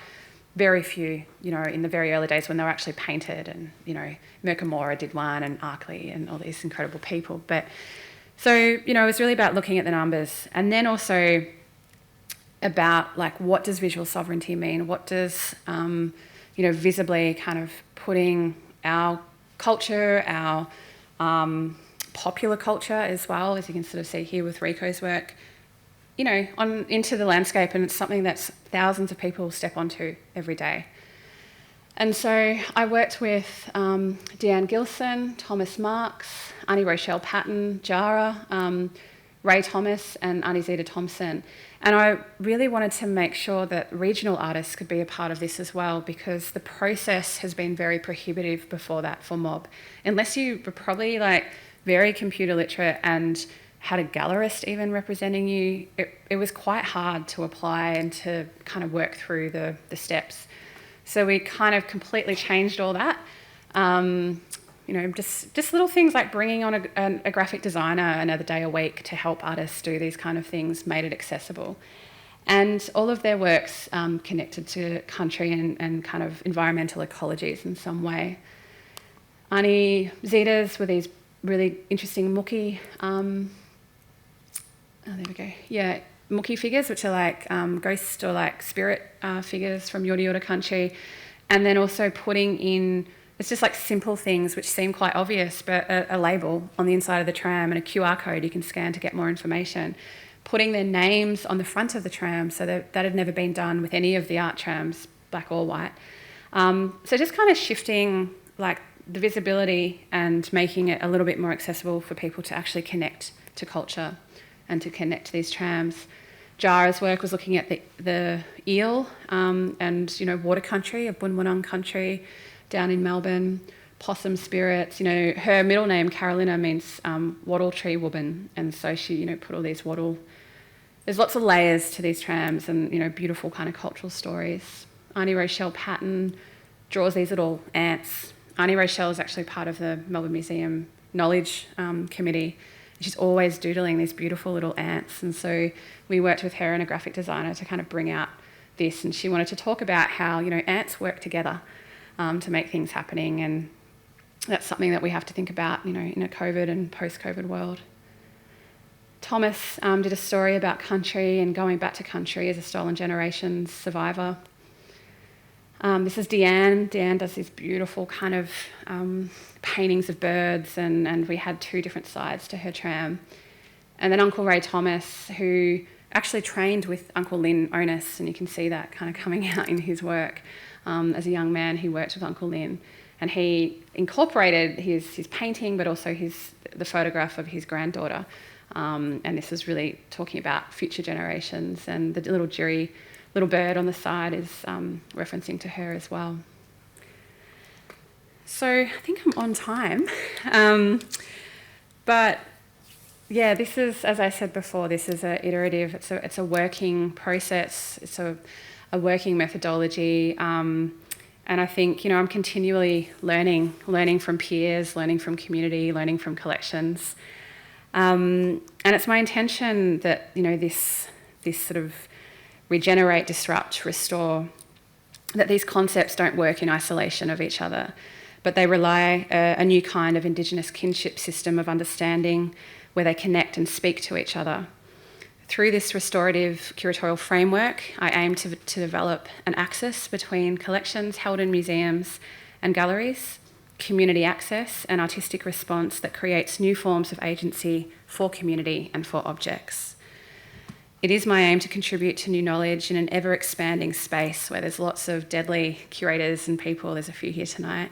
very few, in the very early days when they were actually painted, and, Merkamora did one, and Arkley, and all these incredible people. But so, it was really about looking at the numbers, and then also about, like, what does visual sovereignty mean? What does, visibly kind of putting our culture, our popular culture as well, as you can sort of see here with Rico's work, into the landscape, and it's something that thousands of people step onto every day. And so I worked with Deanne Gilson, Thomas Marks, Annie Rochelle Patton, Jara, Ray Thomas, and Auntie Zita Thompson. And I really wanted to make sure that regional artists could be a part of this as well, because the process has been very prohibitive before that for mob. Unless you were probably very computer literate and had a gallerist even representing you, it was quite hard to apply and to kind of work through the steps. So we kind of completely changed all that. Just little things like bringing on a graphic designer another day a week to help artists do these kind of things made it accessible. And all of their works connected to country and kind of environmental ecologies in some way. Auntie Zita's were these really interesting muki, there we go. Yeah, muki figures, which are like ghost or like spirit figures from Yorta Yorta country. And then also putting in, it's just like simple things which seem quite obvious, but a label on the inside of the tram and a QR code you can scan to get more information. Putting their names on the front of the tram, so that had never been done with any of the art trams, black or white. So just kind of shifting like the visibility and making it a little bit more accessible for people to actually connect to culture and to connect to these trams. Jara's work was looking at the eel and water country, a Bunwurrung country down in Melbourne, possum spirits. Her middle name Carolina means wattle tree woman, and so she put all these wattle. There's lots of layers to these trams, and beautiful kind of cultural stories. Auntie Rochelle Patton draws these little ants. Auntie Rochelle is actually part of the Melbourne Museum Knowledge Committee. She's always doodling these beautiful little ants, and so we worked with her and a graphic designer to kind of bring out this, and she wanted to talk about how ants work together to make things happening, and that's something that we have to think about in a COVID and post-COVID world. Thomas did a story about country and going back to country as a stolen generations survivor. This is Deanne. Deanne does these beautiful kind of paintings of birds, and we had 2 different sides to her tram. And then Uncle Ray Thomas, who actually trained with Uncle Lynn Onus, and you can see that kind of coming out in his work. As a young man, he worked with Uncle Lynn, and he incorporated his painting, but also the photograph of his granddaughter. And this is really talking about future generations, and the little bird on the side is referencing to her as well. So I think I'm on time. But yeah, this is, as I said before, this is an iterative, it's a working process, it's a working methodology. And And I think, I'm continually learning from peers, learning from community, learning from collections. And it's my intention that, this sort of regenerate, disrupt, restore, that these concepts don't work in isolation of each other, but they rely a new kind of Indigenous kinship system of understanding where they connect and speak to each other. Through this restorative curatorial framework, I aim to develop an axis between collections held in museums and galleries, community access and artistic response that creates new forms of agency for community and for objects. It is my aim to contribute to new knowledge in an ever-expanding space where there's lots of deadly curators and people, there's a few here tonight,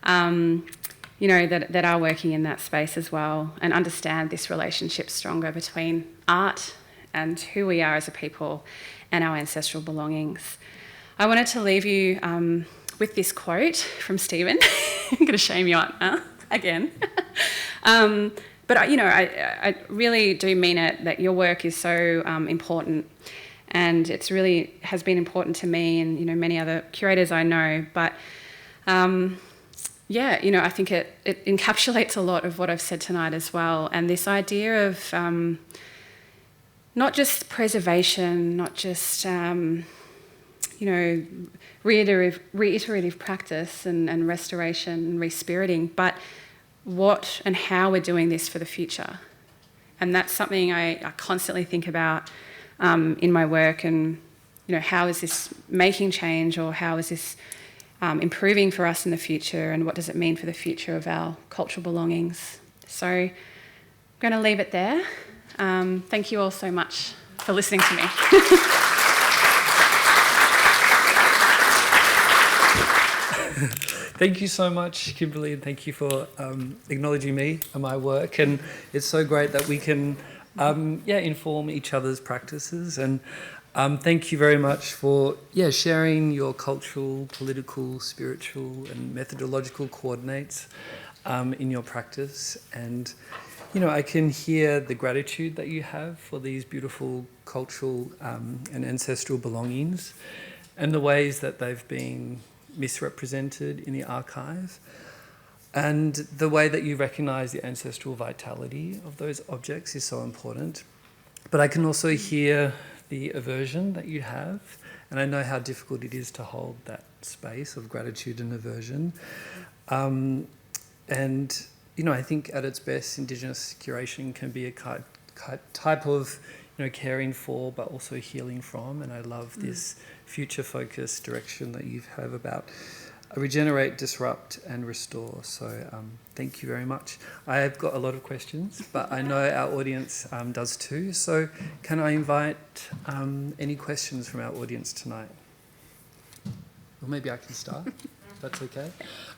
that are working in that space as well, and understand this relationship stronger between art and who we are as a people and our ancestral belongings. I wanted to leave you with this quote from Stephen. I'm going to shame you on again. But I really do mean it, that your work is so important, and it's really has been important to me and many other curators I know. But I think it encapsulates a lot of what I've said tonight as well, and this idea of not just preservation, not just reiterative practice and restoration and respiriting, but what and how we're doing this for the future. And that's something I constantly think about in my work, and how is this making change, or how is this improving for us in the future, and what does it mean for the future of our cultural belongings. So I'm going to leave it there. Thank you all so much for listening to me. Thank you so much, Kimberley, and thank you for acknowledging me and my work. And it's so great that we can inform each other's practices. And thank you very much for sharing your cultural, political, spiritual and methodological coordinates in your practice. And I can hear the gratitude that you have for these beautiful cultural and ancestral belongings, and the ways that they've been misrepresented in the archive, and the way that you recognise the ancestral vitality of those objects is so important. But I can also hear the aversion that you have, and I know how difficult it is to hold that space of gratitude and aversion. I think at its best, Indigenous curation can be a type of caring for, but also healing from. And I love this future-focused direction that you have about regenerate, disrupt, and restore. So thank you very much. I have got a lot of questions, but I know our audience does too. So can I invite any questions from our audience tonight? Or maybe I can start. That's okay.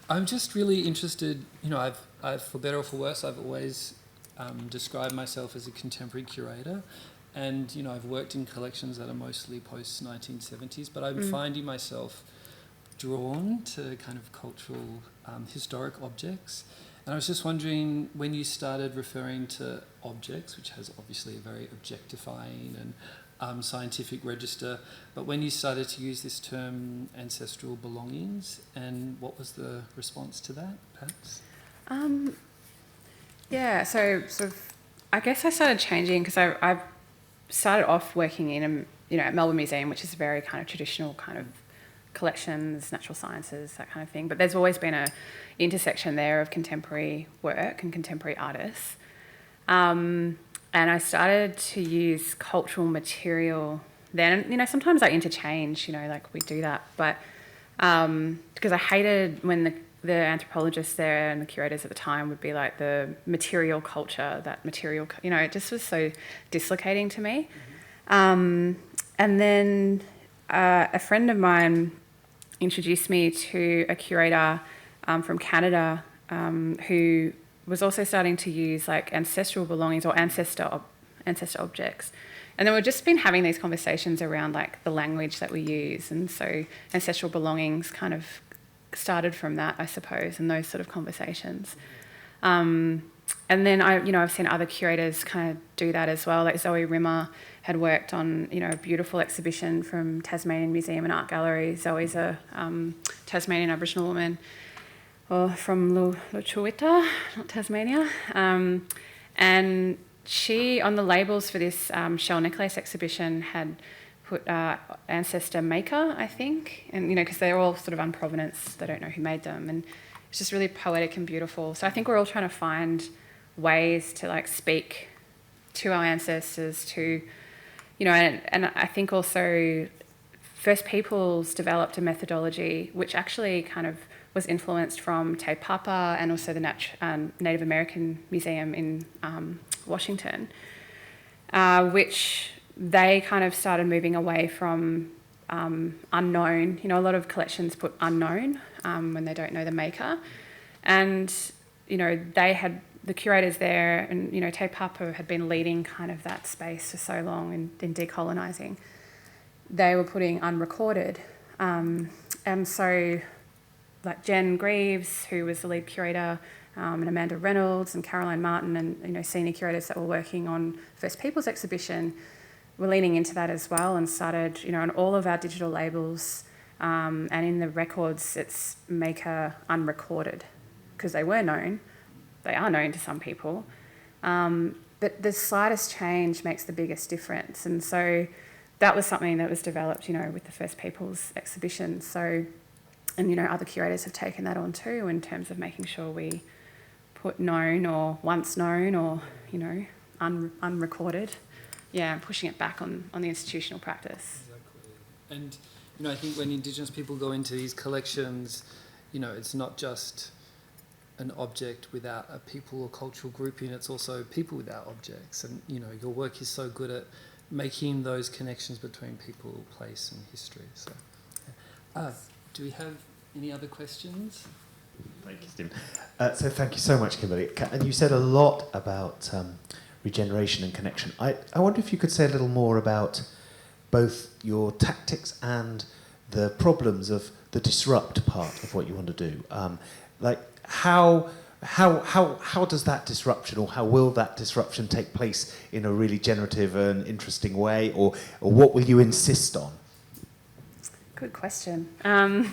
I'm just really interested. I've for better or for worse, I've always described myself as a contemporary curator. And, I've worked in collections that are mostly post-1970s, but I'm finding myself drawn to kind of cultural, historic objects. And I was just wondering, when you started referring to objects, which has obviously a very objectifying and scientific register, but when you started to use this term ancestral belongings, and what was the response to that, perhaps? So sort of, I guess I started changing because I started off working in at Melbourne Museum, which is a very kind of traditional kind of collections, natural sciences, that kind of thing. But there's always been a intersection there of contemporary work and contemporary artists. And I started to use cultural material then. Sometimes I interchange, like we do that. But because I hated when the anthropologists there and the curators at the time would be like the material culture, that material, it just was so dislocating to me. And then a friend of mine introduced me to a curator from Canada who was also starting to use like ancestral belongings or ancestor objects. And then we've just been having these conversations around like the language that we use. And so ancestral belongings kind of started from that, I suppose, and those sort of conversations. then I've seen other curators kind of do that as well. Like Zoe Rimmer had worked on, a beautiful exhibition from Tasmanian Museum and Art Gallery. Zoe's a Tasmanian Aboriginal woman, or from Lutruwita, not Tasmania. And she, on the labels for this shell necklace exhibition, had put ancestor maker, I think, and because they're all sort of unprovenance, they don't know who made them, and it's just really poetic and beautiful. So I think we're all trying to find ways to like speak to our ancestors, to and I think also First Peoples developed a methodology which actually kind of was influenced from Te Papa and also the Native American Museum in Washington, which they kind of started moving away from unknown. A lot of collections put unknown when they don't know the maker. And, they had the curators there, and, Te Papa had been leading kind of that space for so long in decolonising. They were putting unrecorded. And so, like Jen Greaves, who was the lead curator, and Amanda Reynolds and Caroline Martin and, senior curators that were working on First Peoples exhibition, we're leaning into that as well, and started, on all of our digital labels and in the records, it's maker unrecorded, because they were known. They are known to some people. But the slightest change makes the biggest difference. And so that was something that was developed, with the First Peoples exhibition. So, and, other curators have taken that on too, in terms of making sure we put known or once known or, unrecorded. Yeah, pushing it back on the institutional practice. Exactly. And, I think when Indigenous people go into these collections, it's not just an object without a people or cultural grouping, it's also people without objects. And, your work is so good at making those connections between people, place and history. So, do we have any other questions? Thank you, Stephen. So thank you so much, Kimberley. And you said a lot about regeneration and connection. I wonder if you could say a little more about both your tactics and the problems of the disrupt part of what you want to do. How does that disruption, or how will that disruption take place in a really generative and interesting way, or what will you insist on? Good question. I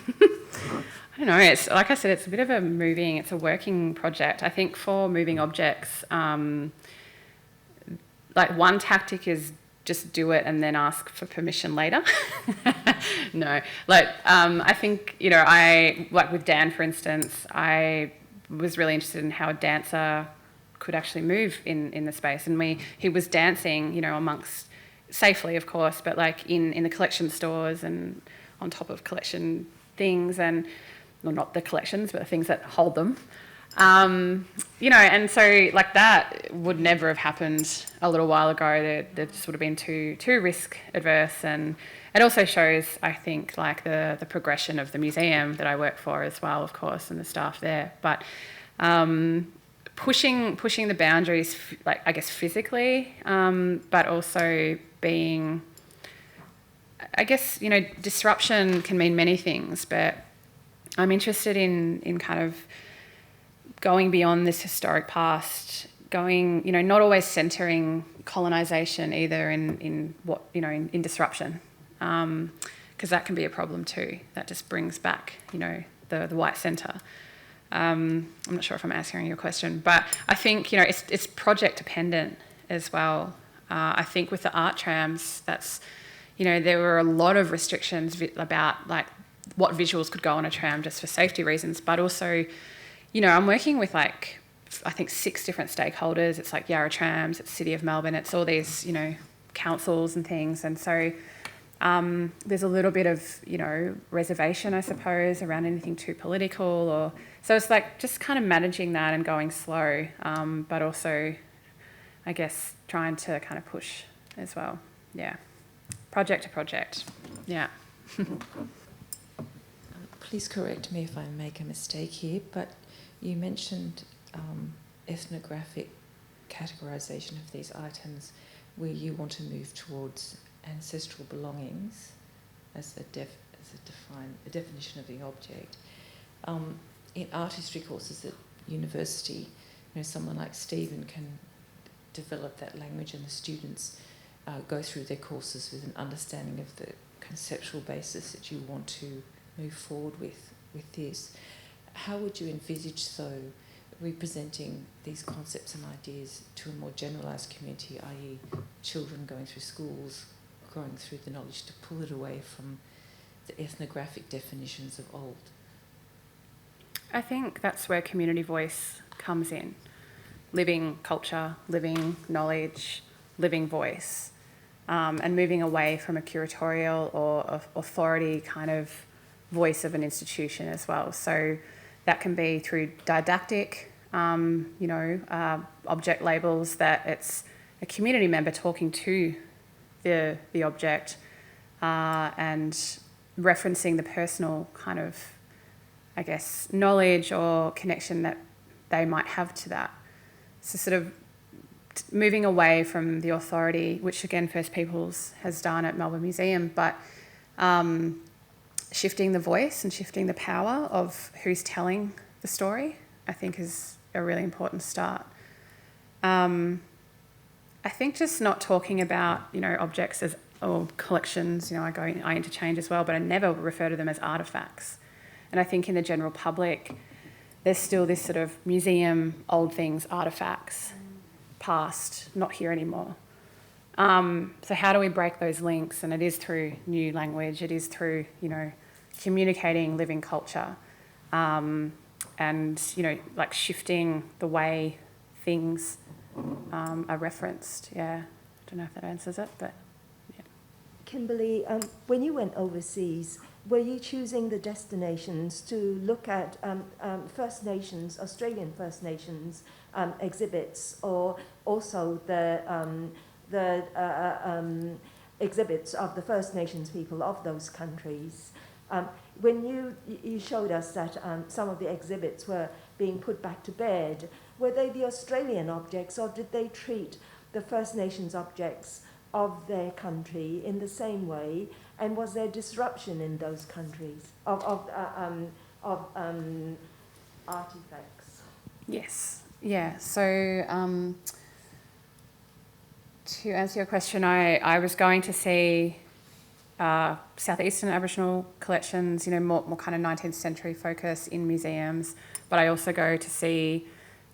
don't know. It's like I said, it's a bit of it's a working project. I think for moving objects, like one tactic is just do it and then ask for permission later. No, I think, I, like with Dan, for instance, I was really interested in how a dancer could actually move in the space. And he was dancing, amongst, safely, of course, but like in the collection stores and on top of collection things, and, well, not the collections, but the things that hold them. And so like that would never have happened a little while ago. That just would have been too risk adverse, and it also shows, I think, like the progression of the museum that I work for as well, of course, and the staff there. But pushing the boundaries, like I guess physically, but also being, I guess, disruption can mean many things, but I'm interested in kind of going beyond this historic past, going, not always centering colonisation either in what, in disruption, because that can be a problem too. That just brings back, the white centre. I'm not sure if I'm answering your question, but I think, it's project dependent as well. I think with the art trams, that's, there were a lot of restrictions about like what visuals could go on a tram just for safety reasons, but also, I'm working with like, I think 6 different stakeholders. It's like Yarra Trams, it's City of Melbourne, it's all these, councils and things. And so there's a little bit of, reservation, I suppose, around anything too political, so it's like just kind of managing that and going slow, but also, I guess, trying to kind of push as well. Yeah. Project to project. Yeah. Please correct me if I make a mistake here, but you mentioned ethnographic categorisation of these items, where you want to move towards ancestral belongings as a definition of the object. In art history courses at university, someone like Stephen can develop that language, and the students go through their courses with an understanding of the conceptual basis that you want to move forward with this. How would you envisage, though, representing these concepts and ideas to a more generalised community, i.e. children going through schools, growing through the knowledge, to pull it away from the ethnographic definitions of old? I think that's where community voice comes in. Living culture, living knowledge, living voice, and moving away from a curatorial or authority kind of voice of an institution as well. So that can be through didactic, object labels, that it's a community member talking to the object and referencing the personal kind of, I guess, knowledge or connection that they might have to that. So sort of moving away from the authority, which again First Peoples has done at Melbourne Museum, but shifting the voice and shifting the power of who's telling the story, I think is a really important start. I think just not talking about, objects as, or collections, I interchange as well, but I never refer to them as artefacts. And I think in the general public, there's still this sort of museum, old things, artefacts, past, not here anymore. So how do we break those links? And it is through new language, it is through, communicating living culture, and, like shifting the way things are referenced. Yeah, I don't know if that answers it, but yeah. Kimberley, when you went overseas, were you choosing the destinations to look at First Nations, Australian First Nations exhibits, or also the exhibits of the First Nations people of those countries? When you showed us that some of the exhibits were being put back to bed, were they the Australian objects, or did they treat the First Nations objects of their country in the same way? And was there disruption in those countries of artifacts? Yes. Yeah. So to answer your question, I was going to see southeastern Aboriginal collections, more kind of 19th century focus in museums, but I also go to see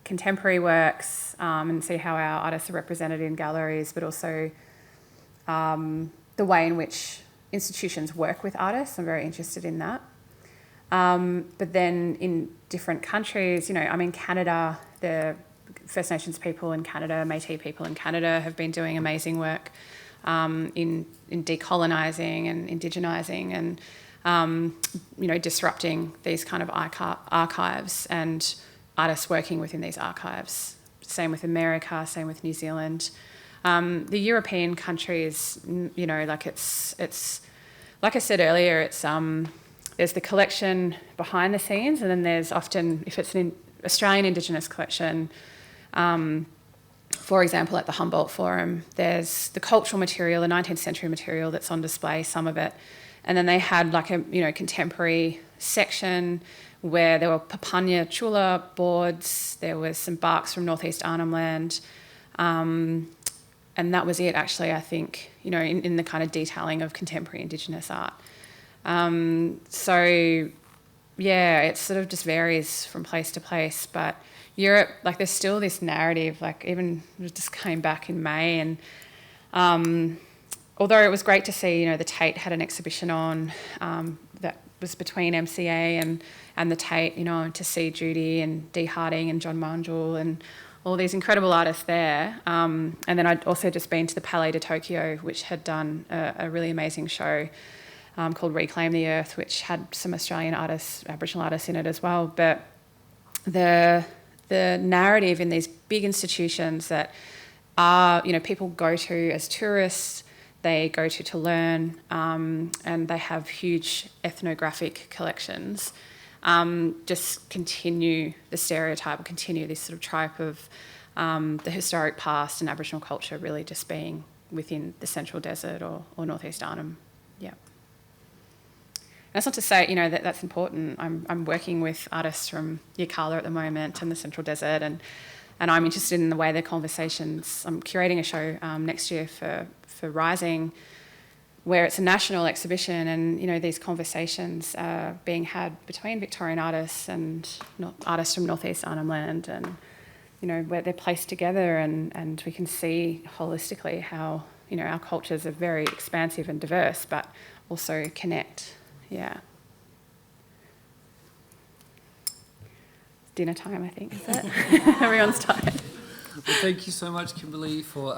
contemporary works and see how our artists are represented in galleries, but also the way in which institutions work with artists. I'm very interested in that. But then in different countries, I'm in Canada, the First Nations people in Canada, Métis people in Canada have been doing amazing work in decolonising and indigenising and, disrupting these kind of archives and artists working within these archives. Same with America, same with New Zealand. The European countries, it's like I said earlier, it's there's the collection behind the scenes, and then there's often, if it's an Australian Indigenous collection, for example, at the Humboldt Forum, there's the cultural material, the 19th century material that's on display, some of it, and then they had like a contemporary section where there were Papunya Chula boards, there was some barks from Northeast Arnhem Land. And that was it, actually, I think, in the kind of detailing of contemporary Indigenous art. So, yeah, it sort of just varies from place to place. But Europe, there's still this narrative, even it just came back in May. And although it was great to see, the Tate had an exhibition on that was between MCA and the Tate, to see Judy and Dee Harding and John Manjul and all these incredible artists there. And then I'd also just been to the Palais de Tokyo, which had done a really amazing show called Reclaim the Earth, which had some Australian artists, Aboriginal artists in it as well. But the narrative in these big institutions that are, people go to as tourists, they go to learn, and they have huge ethnographic collections, just continue the stereotype, continue this sort of trope of the historic past and Aboriginal culture really just being within the Central Desert or Northeast Arnhem. Yeah. That's not to say, that's important. I'm working with artists from Yirrkala at the moment and the Central Desert, and And I'm interested in the way the conversations. I'm curating a show next year for Rising, where it's a national exhibition, and these conversations are being had between Victorian artists and artists from Northeast Arnhem Land, and where they're placed together, and we can see holistically how our cultures are very expansive and diverse, but also connect. Yeah. Dinner time, I think, is it? Everyone's tired. Well, thank you so much, Kimberley, for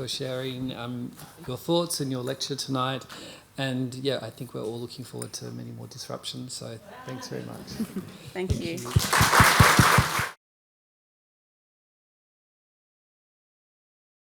sharing your thoughts and your lecture tonight. And I think we're all looking forward to many more disruptions. So thanks very much. Thank you.